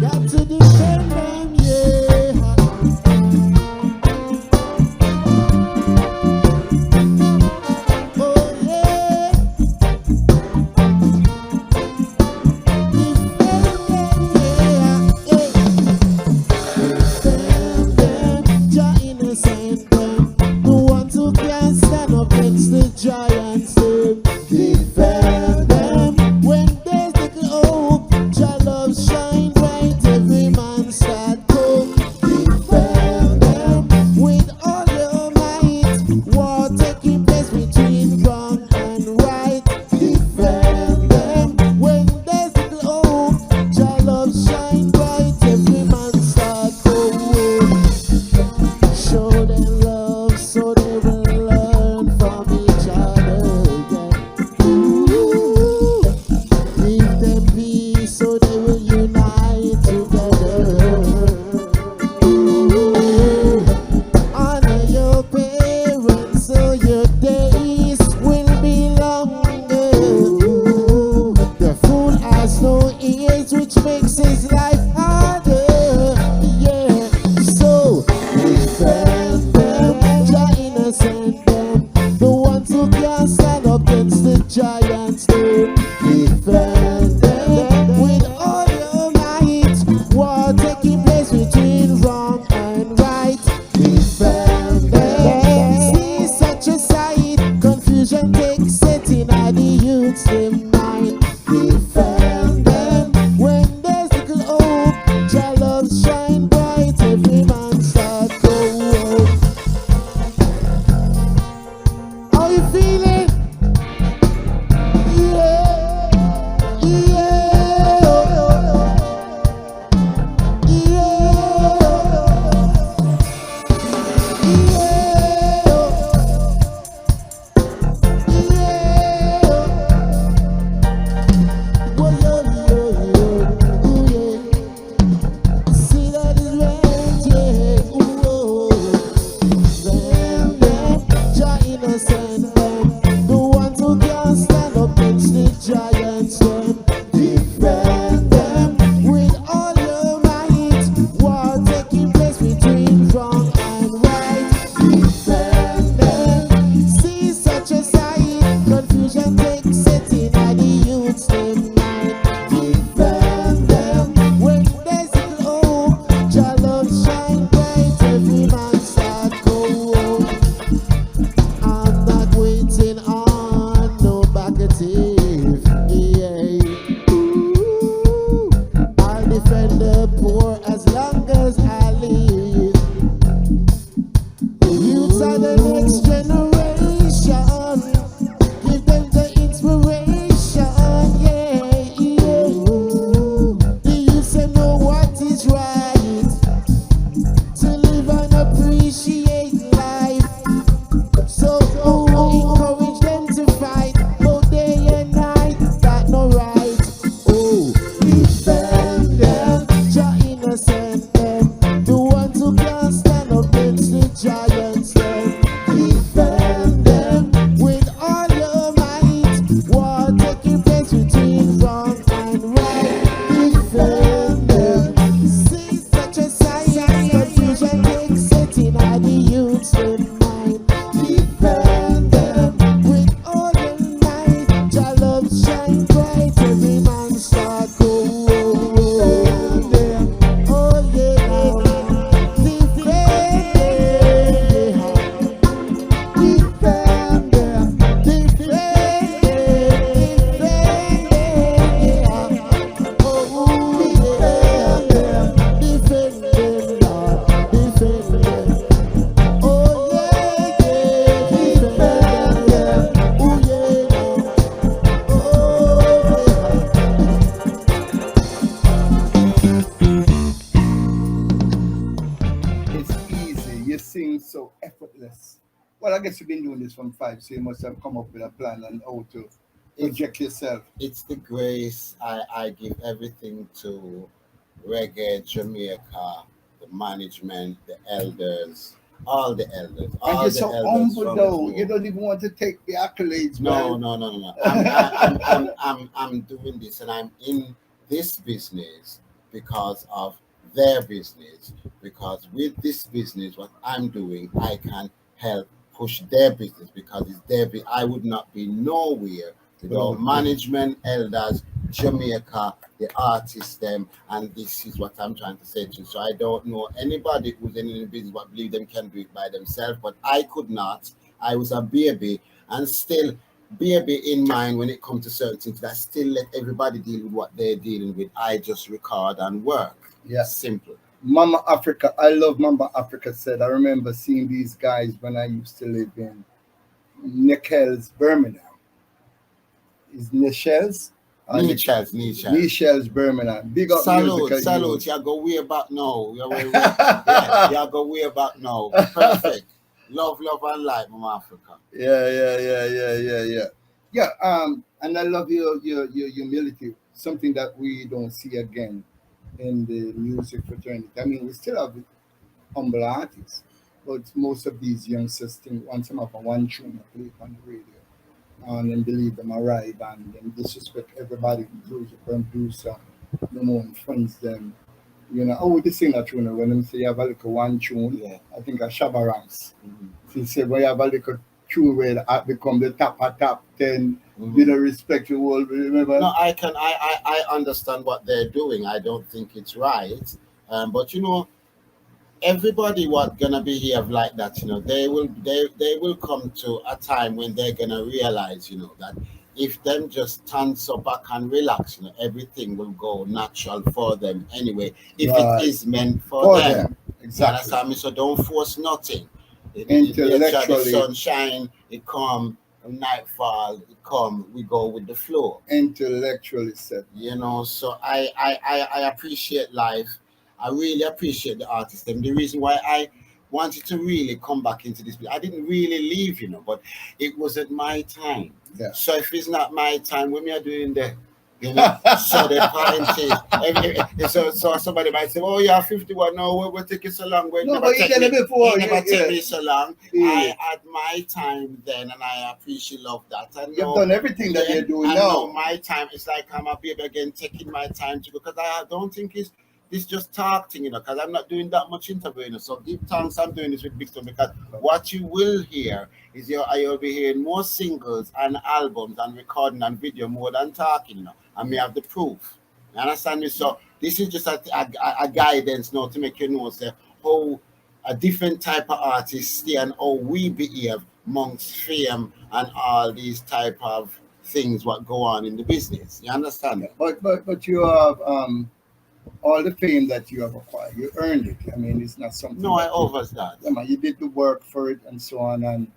Got to defend them, yeah. Oh yeah. Defend them, Jah innocent them. The ones who can't stand up against the giants. Defend them when there's little hope. Jah love shine bright, every man start hope. Defend them with all your might. War taking place between wrong and right. Defend them when there's little hope. Jah love shine bright, every man start hope. Show them love so they will learn from each other again. Ooh. Give them peace so they will unite together. Ooh. Honor your parents so your days will be longer. Ooh. The fool has no ears, which makes his life harder. Yeah, so defend them, Jah innocent them. The ones who can't stand up against the giants, them. Defend them with all your might. War taking place between wrong and right. Defend them. See such a sight, confusion takes setting at the youth's mind. Defend them when there's little hope. Jah love shine bright, every man start go. How you feeling? Yeah, See that is right, yeah. Ooh, them, Jah innocent them. The ones who can't stand up against the giants, them. Defend them with all your might. War taking place between wrong and right. Defend them. See such a sight, confusion takes setting at the youth's mind. Defend them when there's little hope. Jah love shine bright, every man start go. I'm not waiting on no backative. Yeah. Ooh. I'll defend the poor as long as I live. Youths are the next generation. Give them the inspiration. Yeah, yeah. limitless. Well, I guess you've been doing this from five, so you must have come up with a plan on how to It's project yourself. it's the grace. I give everything to reggae Jamaica, the management, the elders, And you're all the so elders humble from the though. You floor. don't even want to take the accolades, No, man. no, no, no, no. I'm doing this, and I'm in this business because of their business. Because with this business, what I'm doing, I can help push their business because it's their. I would not be nowhere without management, elders, Jamaica, the artists, them, and this is what I'm trying to say to you. So I don't know anybody who's in the business but believe them can do it by themselves, but I could not. I was a baby and still baby in mind when it comes to certain things. I still let everybody deal with what they're dealing with. I just record and work. Yeah. Simple. Mama Africa, I love Mama Africa said. I remember seeing these guys when I used to live in Nichols, Birmingham. Is Nichols? Nichols, Birmingham. Big up musical Salute. youth. Y'all go way back now. Y'all go way back now. Perfect. Love, and light, Mama Africa. Yeah. And I love your humility. Something that we don't see again in the music fraternity. I mean, we still have humble artists, but most of these youngsters think once I'm up on one tune, I play it on the radio, and then believe them arrive and then disrespect everybody, includes the producer, no more friends them. You know, oh, this thing that tune when them say you have a little one tune, Yeah. I think a Shabba Ranks. Mhm. So you say when you have a little tune where it become the top 10, Mhm. you know, respect you all, remember? No, I understand what they're doing. I don't think it's right. But everybody what gonna behave like that, they will come to a time when they're gonna realize, that if them just stand so back and relax, everything will go natural for them anyway, if Right. it is meant for For them. them. Exactly. You understand me? So don't force nothing. The Intellectually. sunshine, it come, nightfall, it come, we go with the flow. Intellectually said. So I appreciate life. I really appreciate the artists. And the reason why I wanted to really come back into this, I didn't really leave, but it wasn't my time. Yeah. So if it's not my time, what me are doing there? So the point is, so somebody might say, "Oh, you're 51 now. What take you so long?" Well, No, but you did it before. It never take me so long. Yeah. I had my time then, and I appreciate love that. And You've done everything that you're doing and now. my time is like I'm a baby again, taking my time to go because I don't think it's this just talk thing, because I'm not doing that much interviewing. So give thanks I'm doing this with Big Stone because what you will hear is you'll be hearing more singles and albums and recording and video more than talking, and we have the proof. You understand me? So this is just a guidance now to make you know say how a different type of artists stay and how we behave amongst fame and all these type of things what go on in the business. You understand? But you have all the fame that you have acquired. You earned it. I mean, it's not something. No, I offers that. Yeah, man, you did the work for it and so on, and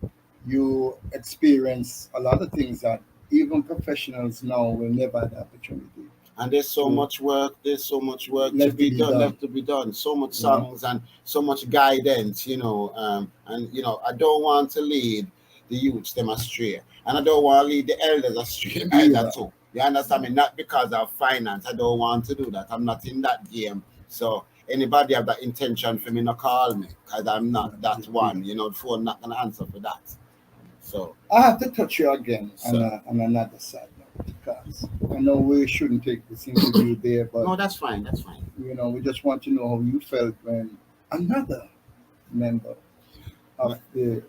you experience a lot of things that even professionals now will never have the opportunity. And there's so much work. There's so much work Left to be done. Left to be done. So much songs and so much guidance. And I don't want to lead the youths them astray, and I don't want to lead the elders astray either too. You understand me? Not because of finance. I don't want to do that. I'm not in that game. So anybody have that intention for me, not call me because I'm not that one. The phone not gonna answer for that. So I have to touch you again on another side note because I know we shouldn't take this interview there, but no, that's fine. That's fine. We just want to know how you felt when another member of the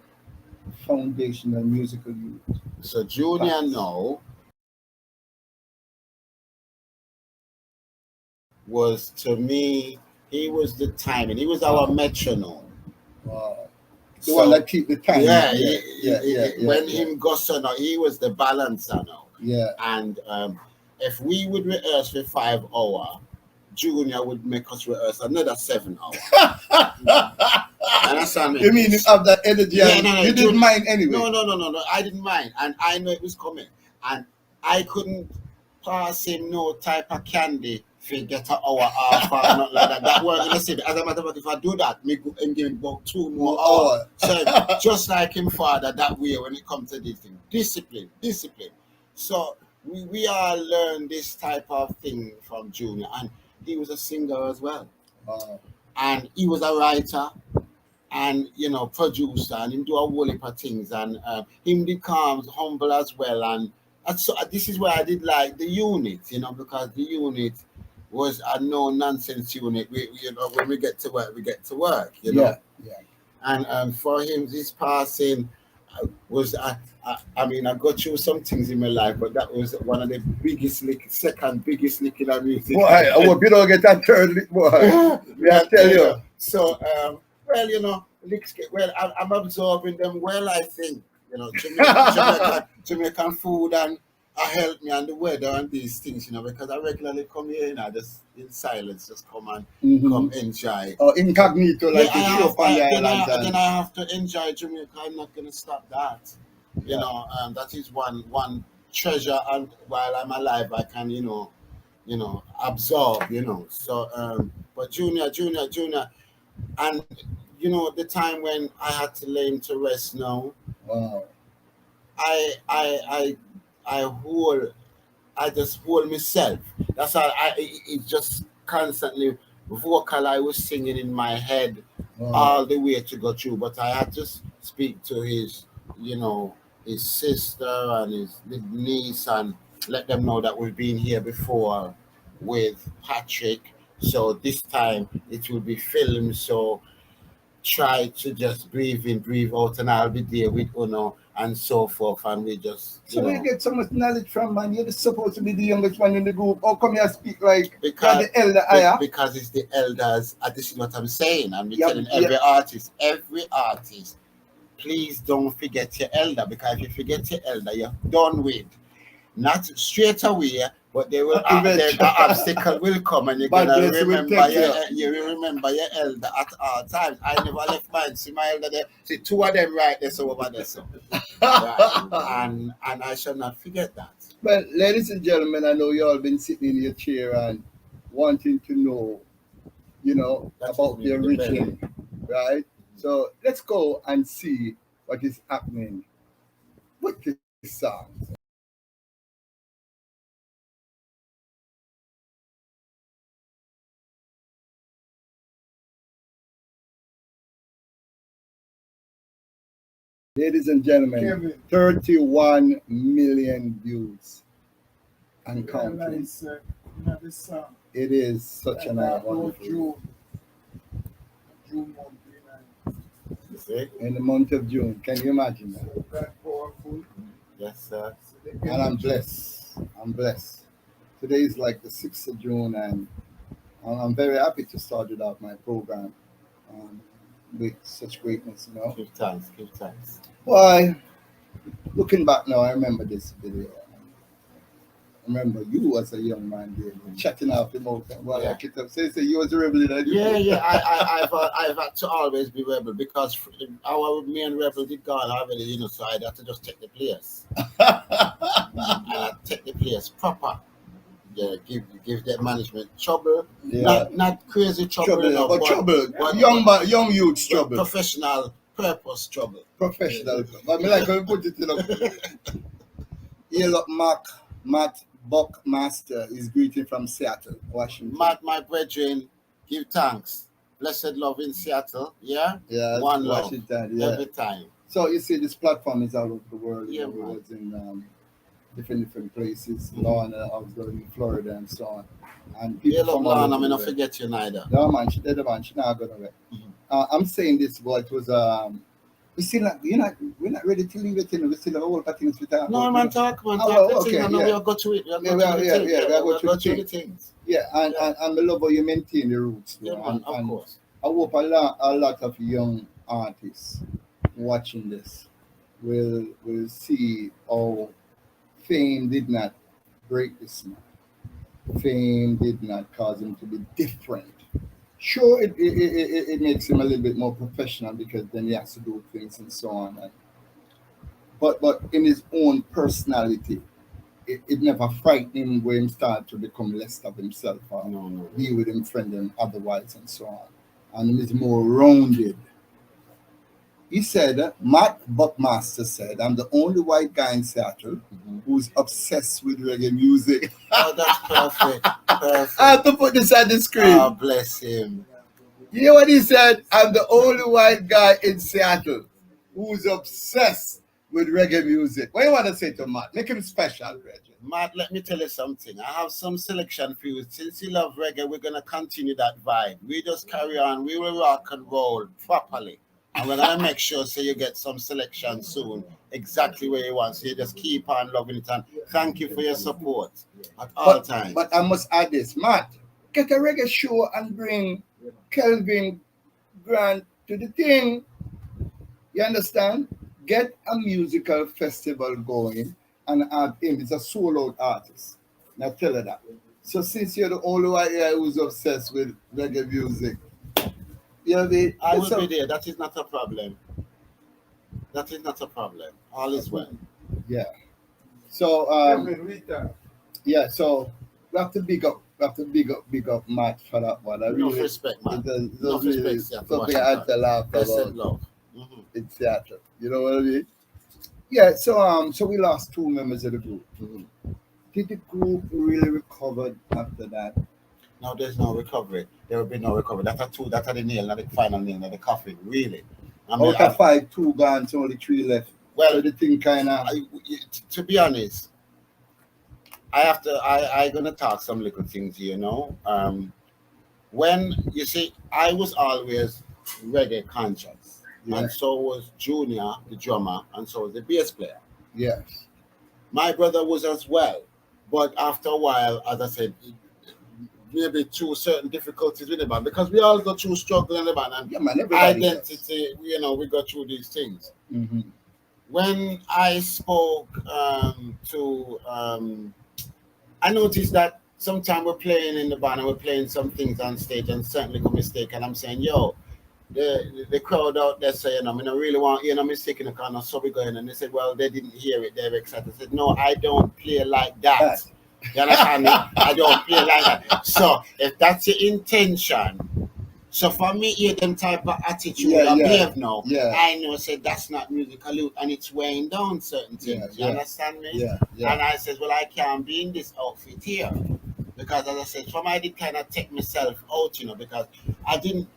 foundational musical youth. So Junior now was to me, he was the timing. He was our metronome. Wow. The one that keep the time. When him go so now, he was the balancer now. Yeah. And if we would rehearse for 5 hours, Junior would make us rehearse another 7 hours. Understand me? You mean you have that energy? Yeah, no, you didn't mind anyway. No. I didn't mind, and I know it was coming, and I couldn't pass him no type of candy if you get an hour off or not like that. That work in the city. As a matter of fact, if I do that, me go and give him about 2 more hours. So just like him father that way when it comes to this thing. Discipline. So we all learn this type of thing from Junior, and he was a singer as well. And he was a writer and producer, and him do a whole heap of things, and him becomes humble as well. And so this is where I did like the unit, because the unit was a no nonsense unit. We when we get to work, we get to work, Yeah. And for him, this passing was I mean, I got through some things in my life, but that was one of the second biggest lick in our music. Boy, I hope you don't get that third lick, boy. I tell you. So, well, licks I'm absorbing them well, I think. Jamaican food and help me, and the weather and these things, because I regularly come here, just in silence, just come and come enjoy. Or incognito, like you show up on the island. Then I have to enjoy Jamaica. I'm not going to stop that. That is one treasure, and while I'm alive, I can, absorb, So, but Junior, and the time when I had to lay him to rest now. Wow. I just hold myself. That's all. It just constantly vocal. I was singing in my head all the way to go through, but I had to speak to his sister and his niece and let them know that we've been here before with Patrick. So this time it will be filmed. So try to just breathe in, breathe out, and I'll be there with Uno and so forth, and we just you get so much knowledge from, man. You're supposed to be the youngest one in the group. How come you speak like the elder? Because it's the elders. This is what I'm saying. I'm telling every artist, please don't forget your elder, because if you forget your elder, you're done with. Not straight away, but they will. The obstacle will come, and you're gonna remember you will remember your elder at all times. I never left mine. See my elder there. See two of them right there, so over there, so. Right. And I shall not forget that. Well, ladies and gentlemen, I know you all been sitting in your chair and wanting to know, about the origin, right? So let's go and see what is happening with this song. Ladies and gentlemen, Kelvin. 31 million views and counting. It is such an wonderful. In the month of June, can you imagine that? Yes, sir. And I'm blessed. Today is like the 6th of June, and I'm very happy to start it out my program with such greatness, Give thanks. Why, looking back now, I remember this video. I remember you as a young man there, chatting off the mouth. Say you was a rebel. Yeah. I've had to always be rebel, because our main rebel did gone already, so I had to just take the place. And I take the place proper. Yeah, give that management trouble. Yeah. Not crazy trouble. But trouble. Young youth trouble. Professional purpose trouble. Professional. I mean, like when we put it in Matt Buckmaster is greeting from Seattle, Washington. Matt, my brethren, give thanks. Blessed love in Seattle. Yeah? Yeah. One Washington, love. Every time. So you see, this platform is all over the world. Yeah, it was in different places. Lorna, I was going in Florida and so on. And people from Lorna, I'm not forget you neither. No, man, she not going away. I'm saying this, but it was we still not, we're not ready to leave it in. We still have a whole lot of things we talk about. No, man, talk. Okay, we have got to it. We have got to the things. Yeah, and I love how you maintain the roots. Yeah, man, of course. I hope a lot of young artists watching this will see how fame did not break this man. Fame did not cause him to be different. Sure, it makes him a little bit more professional, because then he has to do things and so on. But in his own personality, it never frightened him when he started to become less of himself or No. be with him friend and otherwise and so on. And he's more rounded. He said, Matt Buckmaster said, I'm the only white guy in Seattle who's obsessed with reggae music. Oh, that's perfect. Perfect. I have to put this on the screen. Oh, bless him. You know what he said? I'm the only white guy in Seattle who's obsessed with reggae music. What do you want to say to Matt? Make him special, Reggie. Matt, let me tell you something. I have some selection for you. Since you love reggae, we're going to continue that vibe. We just carry on. We will rock and roll properly. And we're going to make sure so you get some selection soon, exactly where you want. So you just keep on loving it. And thank you for your support at all times. But I must add this. Matt, get a reggae show and bring Kelvin Grant to the thing. You understand? Get a musical festival going and have him. He's a solo artist. Now tell her that. So since you're the only white guy who's obsessed with reggae music, you know, I will be there. That is not a problem. That is not a problem. All is well. Yeah. So yeah, so we have to big up Matt for that one. I Enough really respect, man. It's Enough really respect, something I had to laugh Blessed about love. in theater. You know what I mean? Yeah, so we lost 2 members of the group. Did the group really recover after that? No, there's no recovery. There will be no recovery. That are the nail, not the final nail, not the coffin, really. I mean, Out of 5, 2 gone, so only 3 left. Well, so the thing kind of. To be honest, I gonna talk some little things here, you know. When you see, I was always reggae conscious, and so was Junior, the drummer, and so was the bass player. Yes. My brother was as well, but after a while, as I said, maybe through certain difficulties with the band, because we all go through struggle in the band and identity, you know, we go through these things. When I spoke I noticed that sometimes we're playing in the band and we're playing some things on stage and certainly a mistake, and I'm saying, yo, the crowd out there saying, I mean, I really want, you know, mistake in the corner, so we go in, and they said, well, they didn't hear it, they were excited. I said, no, I don't play like that. You understand me? I don't play like that. So if that's your intention, so for me, hear them type of attitude I behave now, I know say that's not musical youth, and it's weighing down certain things. You understand me? And I said, well, I can't be in this outfit here. Because as I said, for me, I did kind of take myself out, you know, because I didn't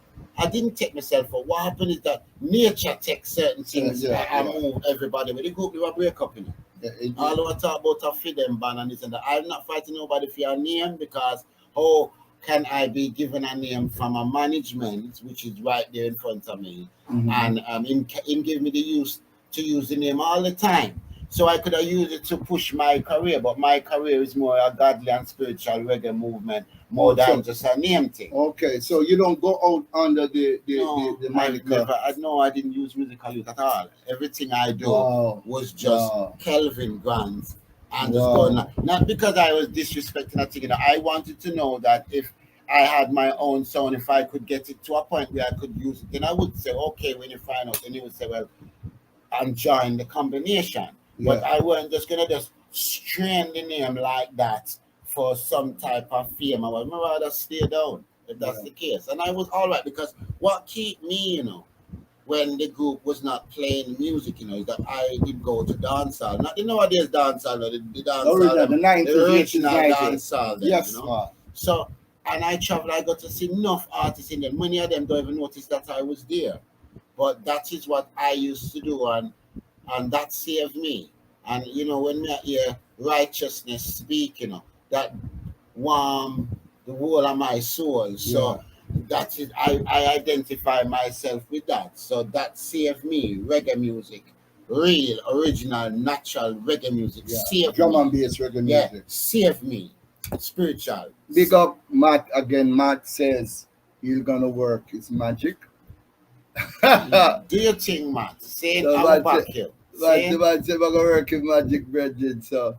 take myself out. What happened is that nature takes certain things and move everybody. But the group will break up, you know. All I talk about a freedom ban and this and that. I'm not fighting nobody for your name, because how can I be given a name from a management which is right there in front of me, and him give me the use to use the name all the time. So I could have used it to push my career, but my career is more a godly and spiritual reggae movement more than just a name thing. Okay, so you don't go out under the moniker. I didn't use musical youth at all. Everything I do was just Kelvin Grant, and just going on. Not because I was disrespecting that thing. You know, I wanted to know that if I had my own sound, if I could get it to a point where I could use it, then I would say, okay, when you find out, then you would say, well, I'm joining the combination. But I wasn't just gonna just strain the name like that for some type of fame. I would rather stay down if that's the case. And I was all right, because what kept me, you know, when the group was not playing music, you know, is that I did go to dancehall. Not the nowadays dancehall, the dancehall, the 90s, the original 90s. dancehall. Yes, you know? So, and I traveled, I got to see enough artists in there. Many of them don't even notice that I was there. But that is what I used to do, and that saved me. And you know, when I hear righteousness speak, you know, that warm the whole of my soul. So that is, I identify myself with that. So that saved me. Reggae music, real, original, natural reggae music. Saved drum me. and bass reggae music. Saved me. Spiritual. Big up Matt again. Matt says he's gonna work his magic. Do your thing, Matt. Say So I'm back here. Man said we're gonna work his magic, brethren. So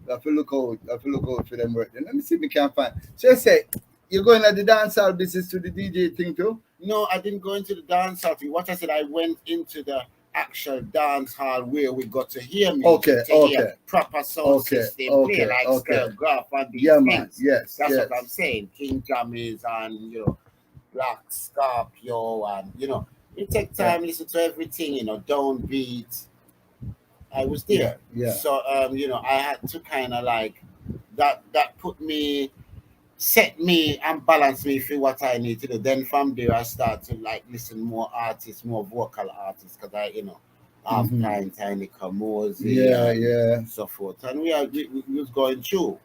I have to look out. I have to look out for them work. Let me see if we can find. So you say you're going at the dancehall business to the DJ thing too? No, I didn't go into the dancehall thing. What I said, I went into the actual dance hall where we got to hear music, Okay, to hear proper sound Okay, system, play okay, like okay. Stir Graph and these Yeah, man. things. Yes, That's yes. what I'm saying. King Jammies and Black Scorpio and you take time, listen to everything, downbeat. I was there. Yeah. So I had to kind of like that put me, set me and balance me for what I need to do. Then from there I start to like listen more artists, more vocal artists, because I have Mhm. Tiny Kamosi Yeah, and yeah, so forth. And we was going through.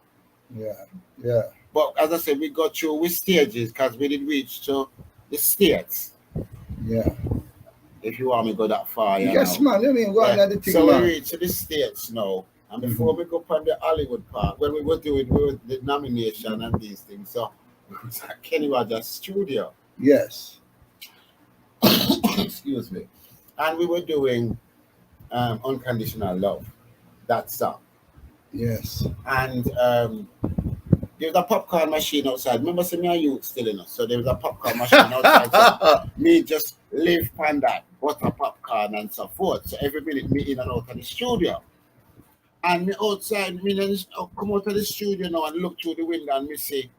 yeah, yeah. But as I said, we got through with stages because we did reach to the states. Yeah. If you want me to go that far, Yes, man. I mean, go on Yeah. the thing, So we man. reach to the states now. And before we go on the Hollywood part, when we were doing the nomination and these things, so it was at Kenny Rogers studio. Yes. Excuse me. And we were doing Unconditional Love, that song. Yes. And there was a popcorn machine outside. Remember, see me and you still in us. So there was a popcorn machine outside. So me just live on that, butter popcorn and so forth. So every minute me in and out of the studio. And me outside, me then come out of the studio now and look through the window and me see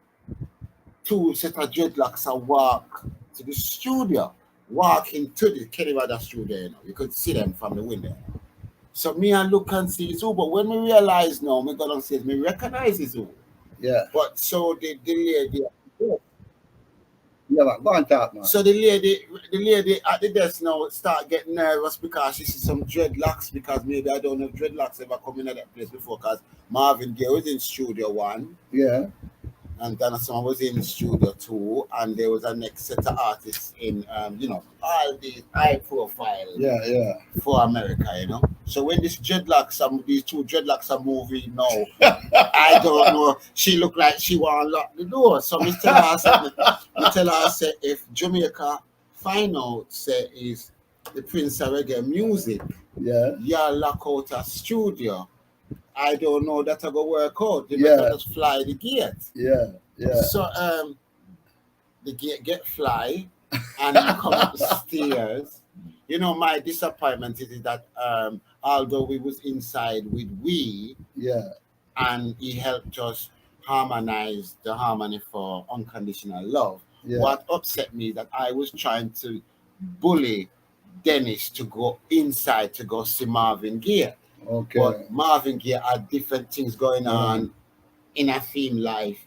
two set of dreadlocks and walk to the studio. Walking to the Kenny Rogers studio, you could see them from the window. So me and look and see it's who, but when we realize now, me go down says me recognize it's who. Yeah. But so the lady, Yeah, man. Go on top, man. so the lady at the desk now start getting nervous because she sees some dreadlocks, because maybe I don't know if dreadlocks ever come in at that place before, because Marvin Gaye was in Studio 1 Yeah. and Donna Summer was in Studio 2 and there was a next set of artists in all these high profile Yeah. for America. So when these two dreadlocks are moving now, I don't know. She looked like she want to lock the door. So me tell her say if Jamaica find out say is the Prince of Reggae music, Yeah. lock out a studio. I don't know that I go work out. They Yeah. better just fly the gate. Yeah. Yeah. So the gate get fly and he come up the stairs. My disappointment is that although we was inside with Yeah. and he helped us harmonize the harmony for Unconditional Love. Yeah. What upset me that I was trying to bully Dennis to go inside to go see Marvin Gaye. Okay. But Marvin Gaye had different things going on in a theme life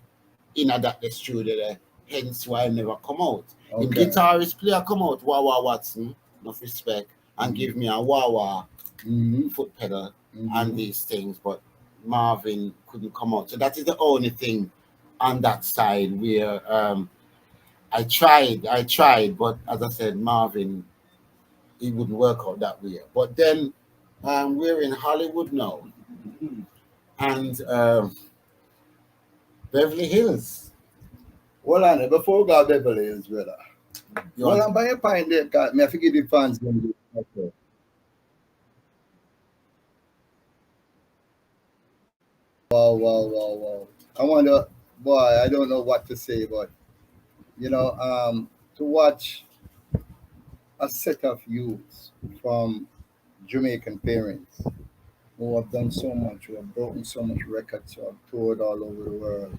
in a that the studio there. Hence why I never come out. The Okay. guitarist player come out, Wawa Watson, enough respect, and give me a Wawa foot pedal and these things, but Marvin couldn't come out. So that is the only thing on that side where I tried, but as I said, Marvin, it wouldn't work out that way. But then we're in Hollywood now, and Beverly Hills. Hold on, before we go to Beverly Hills, brother. You Hold want- on, by your point there, because I forget the fans. Okay. Wow. I wonder, boy, I don't know what to say, but to watch a set of youths from Jamaican parents who have done so much, who have broken so much records, who have toured all over the world.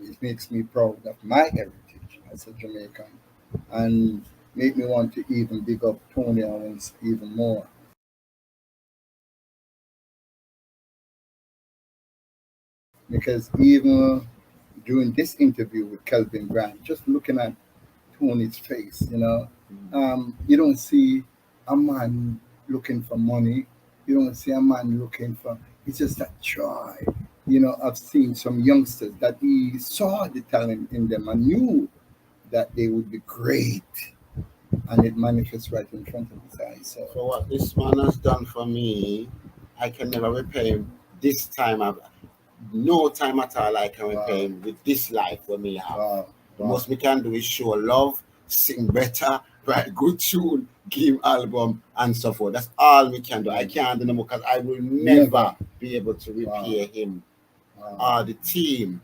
It makes me proud of my heritage as a Jamaican, and make me want to even big up Tony Owens even more. Because even during this interview with Kelvin Grant, just looking at Tony's face, you don't see a man looking for money. You don't see a man looking for. It's just that joy. I've seen some youngsters that he saw the talent in them and knew that they would be great, and it manifests right in front of his eyes. So what this man has done for me, I can never repay him. This time, no time at all I can repay him with this life for me have. Wow. The most we can do is show love, sing better, write good tune, give album, and so forth. That's all we can do. I can't do no more because I will never be able to repay him or the team.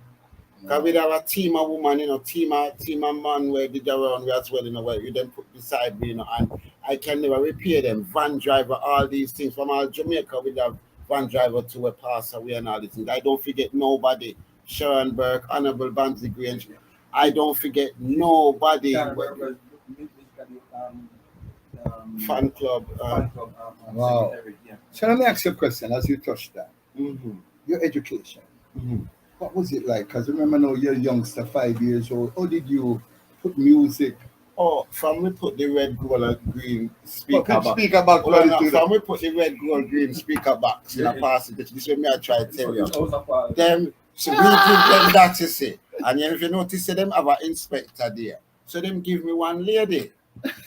Because we have a team of women, team of man where did around we as well, where you then put beside me, and I can never repair them. Van driver, all these things. From all Jamaica, we have van driver to a pass away and all these things. I don't forget nobody. Sharon Burke, Honorable Banzi Grange. I don't forget nobody. Fan club. Wow. So let me ask you a question as you touched that. Mhm. Your education. Mhm. What was it like? Because remember now you're a youngster, 5 years old. How did you put music? Oh, from we put the red, gold, and green Put speaker box. speaker back Hold on, ready now, to from we put the red, gold, green speaker box in a passage. This is what me I try to tell you. Them, so we give them that you see. And then if you notice, them have an inspector there. So them give me one lady.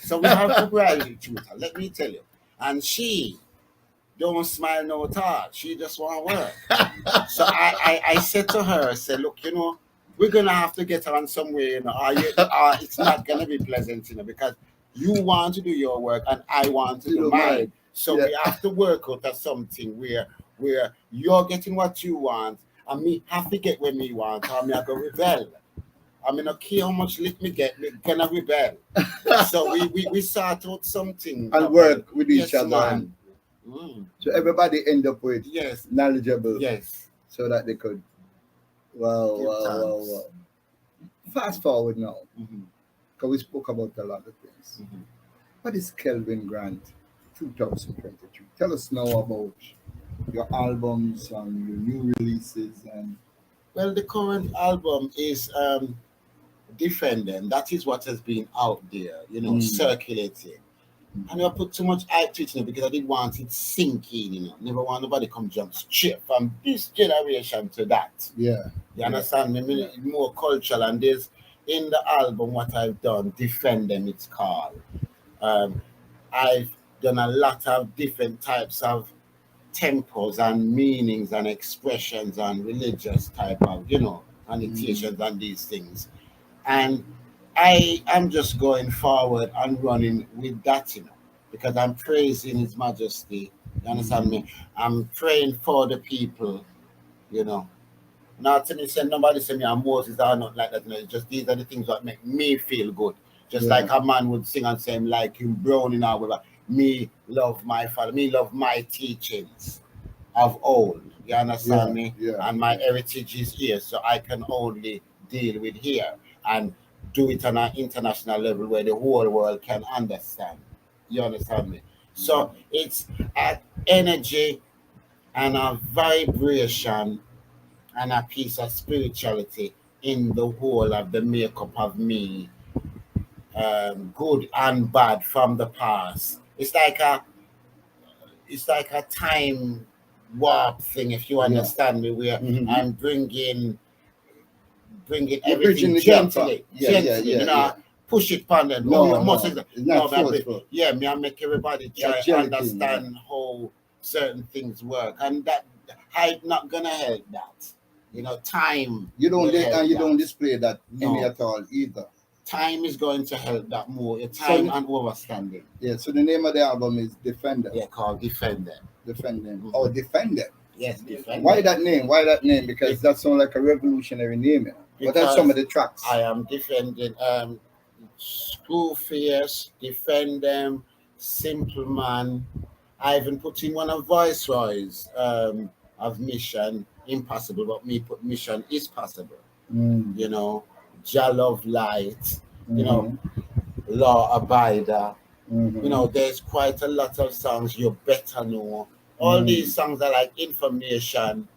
So we have to graduate tutor, let me tell you. And she don't smile no talk. She just want to work. So I said to her, I said, look, we're gonna have to get on somewhere, it's not gonna be pleasant, because you want to do your work and I want to do mine. So we have to work out of something where you're getting what you want and me have to get what me want, or me I go rebel. I mean, okay, how much lit me get, me gonna rebel. So we sort out something and work with each Yes, other. man. So everybody end up with Yes, knowledgeable yes. so that they could. Wow, Give wow, wow, thanks. wow. Fast forward now, Mhm, because we spoke about a lot of things. mhm. What is Kelvin Grant 2023? Tell us now about your albums and your new releases and Well, the current album is Defending. That is what has been out there, circulating. And I put too much hype to it, because I didn't want it sinking, Never want nobody come jump straight from this generation to that. yeah. You understand me? I mean, more cultural, and there's in the album what I've done, Defend Them, it's called. Um, I've done a lot of different types of tempos and meanings and expressions and religious type of, annotations and these things. And I am just going forward and running with that, because I'm praising His Majesty. You understand me? I'm praying for the people, you know. Not to me say nobody say me I'm Moses or not like that. It's just these are the things that make me feel good. Just Yeah. like a man would sing and say him like him brown in our way. Me love my father, me love my teachings of old. You understand me? Yeah. And my heritage is here, so I can only deal with here and do it on an international level where the whole world can understand. You understand me? So it's an energy and a vibration and a piece of spirituality in the whole of the makeup of me, good and bad from the past. It's like a time warp thing, if you understand me, where Mhm. I'm bringing You're everything bridging the gap. gently, Yeah. push it upon them. No, You must it's not forceful. me I make everybody Yeah, try gelatin, understand how certain things work, and that hype not gonna help that. Time You don't will help and you that. don't display that any No. at all either. Time is going to help that more. Time So- and overstanding. Yeah. So the name of the album is Defender. Yeah, called Defender. Defend them. Mhm. Oh, Defend Them. Yes, Defender. Why that name? Why that name? Because that sounds like a revolutionary name. What are Because some of the tracks? I am defending School Fierce, Defend Them, Simple Man. I even put in one of Viceroy's of Mission Impossible, but me put Mission is Possible. Mm. Jah Love Light, Mhm. Law Abider. Mhm. There's quite a lot of songs you better know. All these songs are like information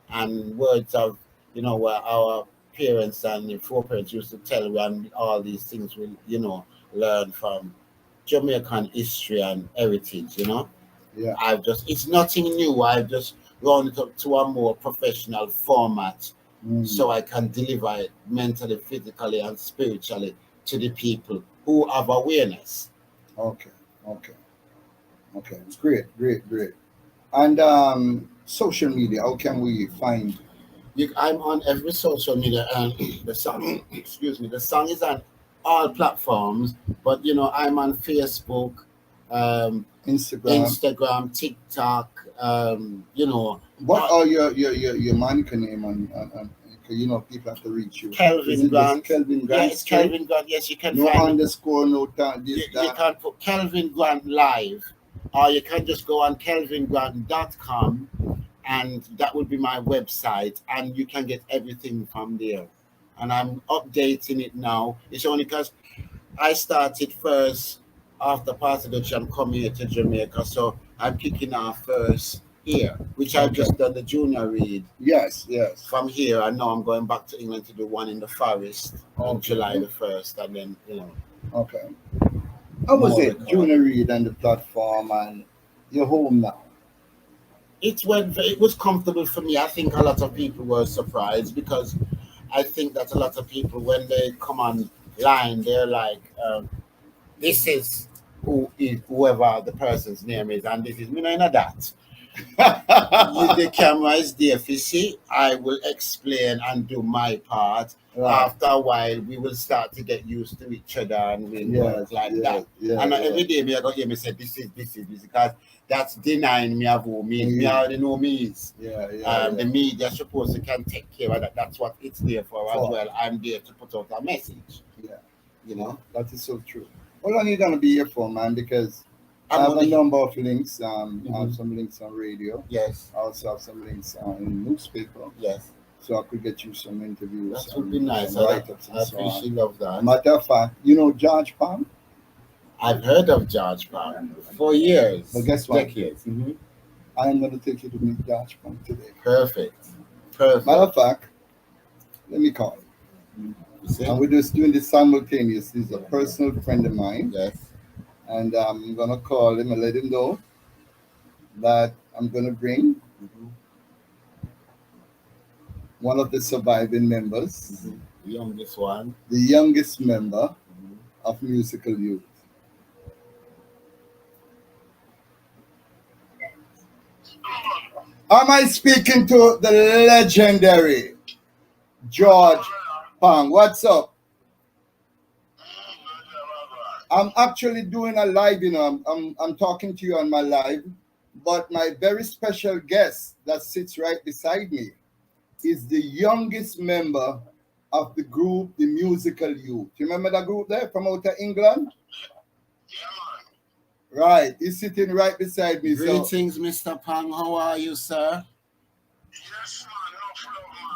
and words of, where our parents and foreparents used to tell you, and all these things we, learn from Jamaican history and heritage. Yeah. It's nothing new. I've just rounded it up to a more professional format so I can deliver it mentally, physically, and spiritually to the people who have awareness. Okay. It's great. And social media. How can we find? I'm on every social media, and the song, excuse me, the song is on all platforms. But I'm on Facebook, Instagram. TikTok, You know, What are your moniker name on you know, people have to reach you. Is Kelvin it Grant. just Kelvin Yeah, Grant? it's straight? Kelvin Grant. Yes, you can No find it. underscore, no this, You that. can put Kelvin Grant live, or you can just go on kelvingrant.com, and that would be my website, and you can get everything from there. And I'm updating it now. It's only because I started first after Pastor Dutch. I'm coming here to Jamaica, so I'm kicking off first here, which I've Okay. just done the junior read Yes, yes. from here. And now I'm going back to England to do one in the forest on Okay. July the 1st, and then, you know. Okay. How was More it? recording. Junior Read and the platform, and you're home now. It was comfortable for me. I think a lot of people were surprised, because I think that a lot of people, when they come online, they're like, this is whoever the person's name is, and this is me, no, that. The camera is there for see. I will explain and do my part. Right. After a while, we will start to get used to each other, and we'll work like that. Yeah, And yeah. every day, me I go hear me say, this is because that's denying me of who me is. Me Yeah. already know me is. Yeah. The media supposed to can take care of that. That's what it's there for as well. I'm there to put out a message. Yeah. You know. That is so true. How long are you gonna be here for, man? Because I I'm have a only- number of links. I have Mhm. some links on radio. Yes. I also have some links in newspaper, Yes. so I could get you some interviews. That would be nice. some I write-ups and so on. appreciate love that. Matter of fact, you know George Palm? I've heard of George Palm for years. But guess what? Decades. Mhm. I am going to take you to meet George Palm today. Perfect. Matter of fact, let me call him. You see? And we're just doing this simultaneously. He's a personal friend of mine. Yes. And I'm going to call him and let him know that I'm going to bring Mhm. one of the surviving members, Mhm. The youngest one. the youngest member Mhm. of Musical Youth. Am I speaking to the legendary George Pang? What's up? I'm actually doing a live, you know. I'm talking to you on my live, but my very special guest that sits right beside me is the youngest member of the group, the Musical Youth. You remember that group there from out of England? Right, he's sitting right beside me. So Greetings, Mr. Pang. How are you, sir?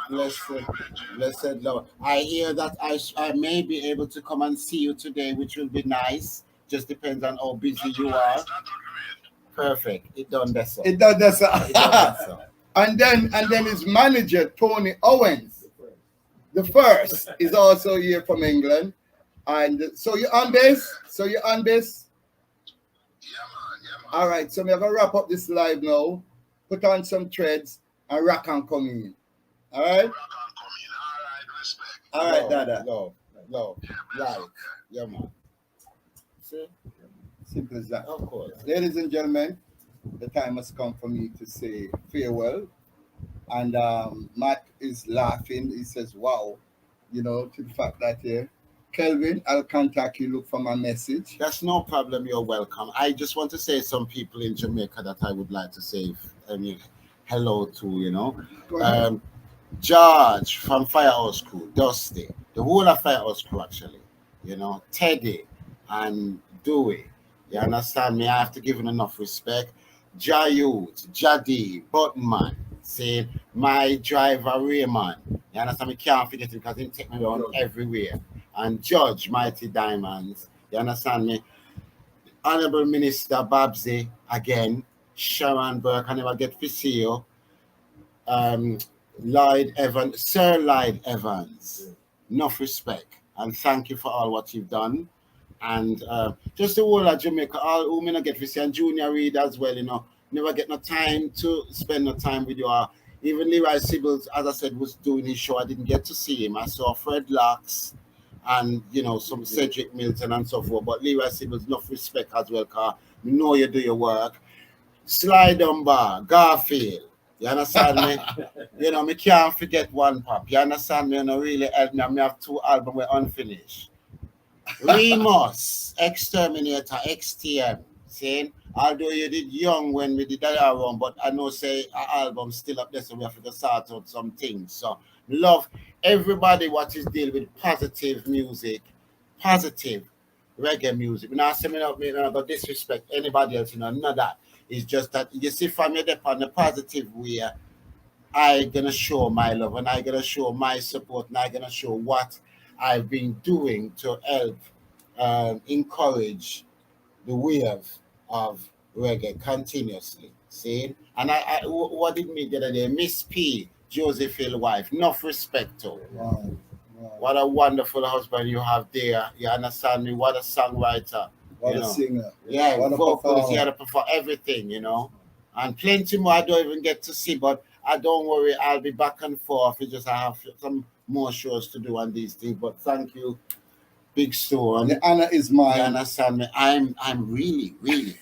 Blessed Lord. I hear that I may be able to come and see you today, which will be nice. Just depends on how busy you are. Perfect. It done that, sir. it does that. It done that, sir. And then his manager, Tony Owens, the first, is also here from England. And so you're on this? All right, so we're going to wrap up this live now, put on some threads, and rock and come in. All right? All right, Dada. Love. Right. Yeah, man. See? Simple as that. Of course. Ladies and gentlemen, the time has come for me to say farewell. And Matt is laughing. He says, wow, you know, to the fact that Kelvin, I'll contact you, look for my message. That's no problem. You're welcome. I just want to say some people in Jamaica that I would like to say hello to, you know. Go ahead. George from Firehouse Crew, Dusty, the whole of Firehouse Crew actually, you know, Teddy and Dewey. You understand me? I have to give him enough respect. Jayut, Jadi, Buttonman, say my driver Raymond. You understand me? Can't forget him because he take me around everywhere. And Judge Mighty Diamonds. You understand me? Honorable Minister Babsy again. Sharon Burke, I never get to see you. Lloyd Evans, Sir Lloyd Evans. Enough respect. And thank you for all what you've done. And just the whole of Jamaica, all who may not get to see, and Junior Reid as well, you know, never get no time to spend no time with you. Even Leroy Sibbles, as I said, was doing his show. I didn't get to see him. I saw Fred Locks and, you know, some Cedric Milton and so forth. But Leroy Sibbles, enough respect as well, because we know you do your work. Sly Dunbar, Garfield. You understand me? You know, me can't forget one pop. You understand me? You know, really help me. I have 2 albums we're unfinished. Remus, Exterminator, XTM, see? Although you did young when we did that album, but I know say our album still up there, so we have to sort out some things. So love everybody what is deal with positive music, positive reggae music. When I say me not go disrespect anybody else, none of that. It's just that you see from me on the positive way, I gonna show my love and I gonna show my support and I gonna show what I've been doing to help encourage the wave of reggae continuously. See? And what did me the other day? Miss P, Josephine wife, enough respect to. Wow. Wow. What a wonderful husband you have there. You understand me? What a songwriter. What you a know. singer. Yeah, What a vocals, he performer. had to perform everything. And plenty more I don't even get to see, but I don't worry, I'll be back and forth. It's just I have some more shows to do on these things. But thank you, Big Stone. The honor is You mine. understand me? I'm really, really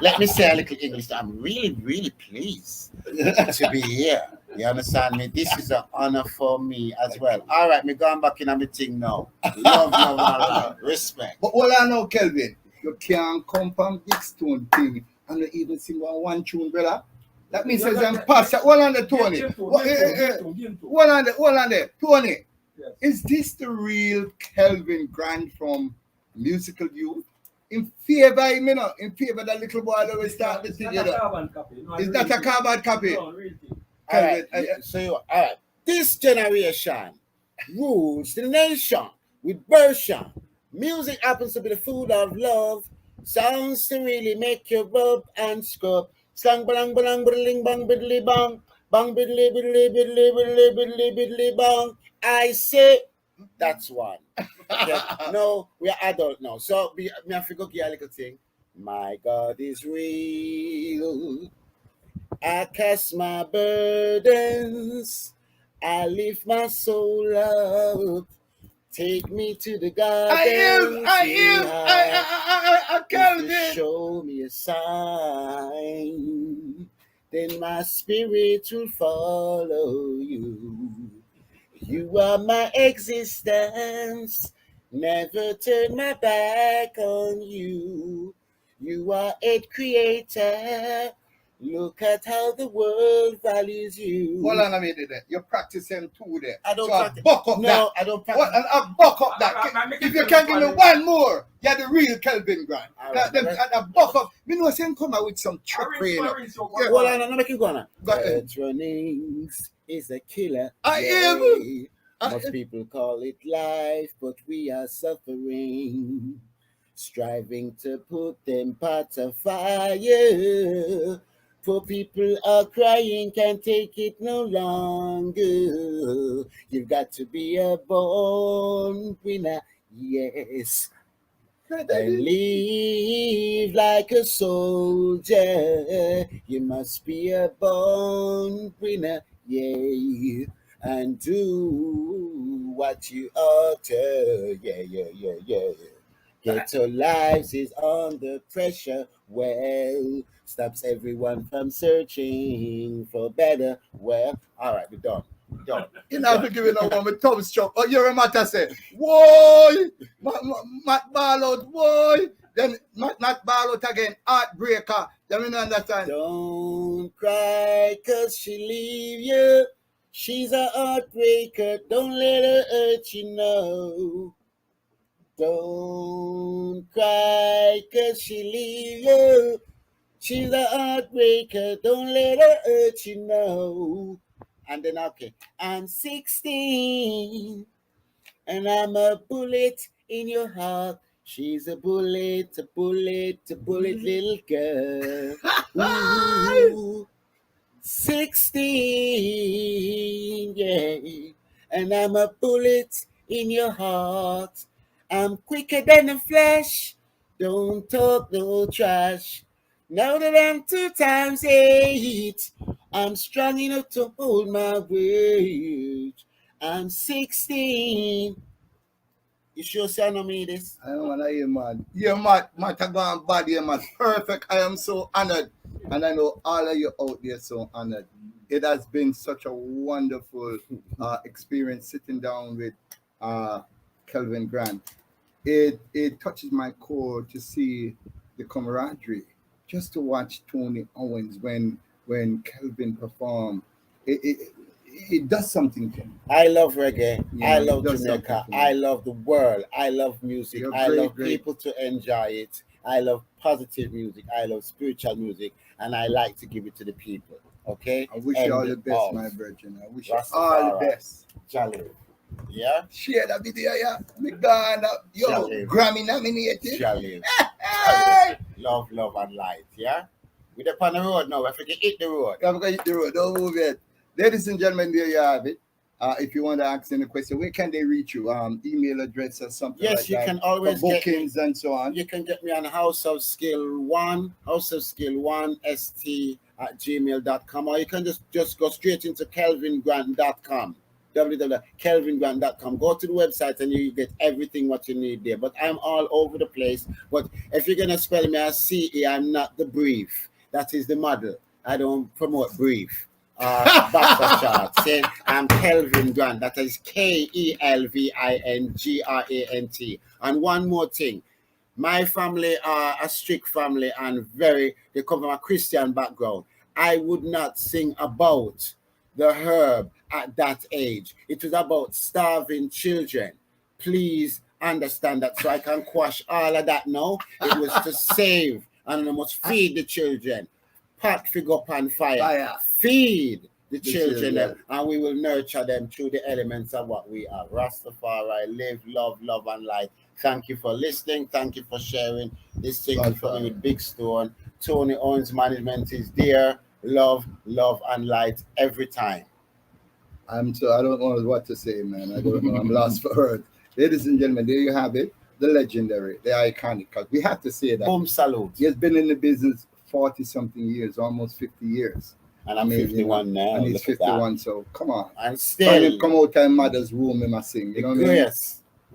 let me say a little English. I'm really, really pleased to be here. You understand me? This is an honor for me as well. All right, me going back in on my thing now. Love, respect. But all I know, Kelvin, you can't come from Big Stone thing and you even sing one tune, brother. That means it's impossible. Hold on there, Tony. Hold on there, Tony. Yes. Is this the real Kelvin Grant from Musical Youth? In favor, in favor of that little boy that we start the thing. It's not a carbon copy. No, Is that a carbon copy? No, real thing. All right. Kelvin, All right. This generation rules the nation with version. Music happens to be the food of love. Sounds to really make you rub and scrub. Slang bang bang bang bang biddly bang. Bang biddly biddly biddly biddly biddly biddly bang. I say that's one. Okay. No, we are adult now. So me have to go give a little thing. My God is real. I cast my burdens. I lift my soul up. Take me to the garden. Kelvin. Show me a sign. Then my spirit will follow you. You are my existence. Never turn my back on you. You are a creator. Look at how the world values you. Hold on a minute there. You're practicing two there. I don't so practice. buck up No, that. I don't practice. What, and I buck up that. If you can give me one more, you're the real Kelvin Grant. All right. I buck up. Me know saying come out with some trickery. Well, I'm making going. Go ahead. Runnings is a killer. I am. Most people call it life, but we are suffering, striving to put them pots of fire. Poor people are crying, can't take it no longer. You've got to be a born winner, yes. And live like a soldier. You must be a born winner, yeah. And do what you ought to, yeah. Ghetto lives is under pressure. Well, stops everyone from searching for better. Well, all right, we're done. You know, I'm giving a woman thumb stroke. Oh, you're a matter say, whoa, Matt ball out, whoa. Then Matt ball out again, heartbreaker. Then we don't understand. Don't cry, cause she leave you. She's a heartbreaker. Don't let her hurt you, no. Don't cry, cause she leave you. She's a heartbreaker. Don't let her hurt you, no. And then, okay, I'm 16, and I'm a bullet in your heart. She's a bullet little girl. Ooh, 16, yeah, and I'm a bullet in your heart. I'm quicker than the flash. Don't talk no trash. Now that I'm 2 times 8, I'm strong enough to hold my weight. I'm 16. You sure say I know me this? I don't want to hear, man. Yeah, Matt have gone bad here, man. Perfect. I am so honored. And I know all of you out there so honored. It has been such a wonderful experience sitting down with Kelvin Grant. It touches my core to see the camaraderie just to watch Tony Owens when Kelvin perform, it does something to me. I love reggae. Yeah, I it love does something Jamaica. to me. I love the world. I love music. You're I great, love great. people to enjoy it. I love positive music. I love spiritual music, and I like to give it to the people. Okay. I wish you all End the best, of. my virgin. I wish you all the Rastafari. best. Jolly. Yeah. Share that video, yeah. Me gone up. Yo, Jolly. Grammy nominated. Jolly. Hey! Love, love, and light. Yeah. We're up on the road now. If we can hit the road. I'm going to hit the road. Don't move it. Ladies and gentlemen, there you have it. If you want to ask any question, where can they reach you? Email address or something Yes, like you that. can always for get me. bookings and so on. You can get me on House of Skill 1, House of Skill 1 st at gmail.com, or you can just go straight into kelvingrant.com, www.kelvingrant.com. Go to the website and you get everything what you need there. But I'm all over the place. But if you're gonna spell me as CE, I'm not the brief. That is the model. I don't promote brief. Boxer chart saying I'm Kelvin Grant. That is KELVINGRANT. And one more thing, my family are a strict family and they come from a Christian background. I would not sing about the herb at that age. It was about starving children. Please understand that so I can quash all of that now. It was to save and I must feed the children. Pot figure up on fire. Feed the children, and we will nurture them through the elements of what we are. Rastafari, live, love, and light. Thank you for listening. Thank you for sharing this thing for me with Big Stone. Tony Owens Management is there. Love, and light every time. I don't know what to say, man. I don't know. I'm lost for words. Ladies and gentlemen, there you have it. The legendary, the iconic. Because we have to say that. Boom salute. He has been in the business 40-something years, almost 50 years. And I'm 51 now. And he's 51, so come on. And still. Come out of mother's womb and sing. You know what I mean?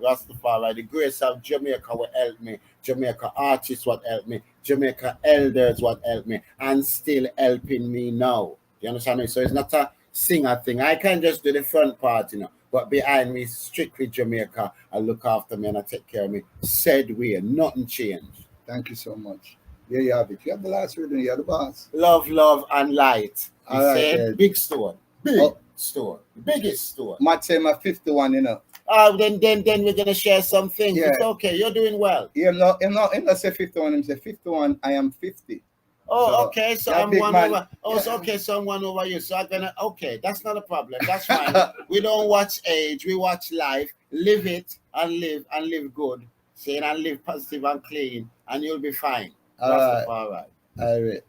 Rastafari, the grace of Jamaica will help me. Jamaica artists will help me. Jamaica elders will help me. And still helping me now. You understand me? So it's not a singer thing. I can just do the front part, But behind me, strictly Jamaica. I look after me and I take care of me. Said way, nothing changed. Thank you so much. There you have it. You have the last word and you have the boss. Love, and light. All right, Big store. Big store. Biggest store. Might say my 51, Then we're gonna share some things. Yeah. It's okay. You're doing well. Yeah, I'm not say 51. I'm say 51. I am 50. Oh, so, okay. So I'm one over. Oh, yeah. So okay. So I'm one over you. So I'm gonna. Okay, that's not a problem. That's fine. We don't watch age. We watch life. Live it and live good. Saying and live positive and clean, and you'll be fine. All right. All right.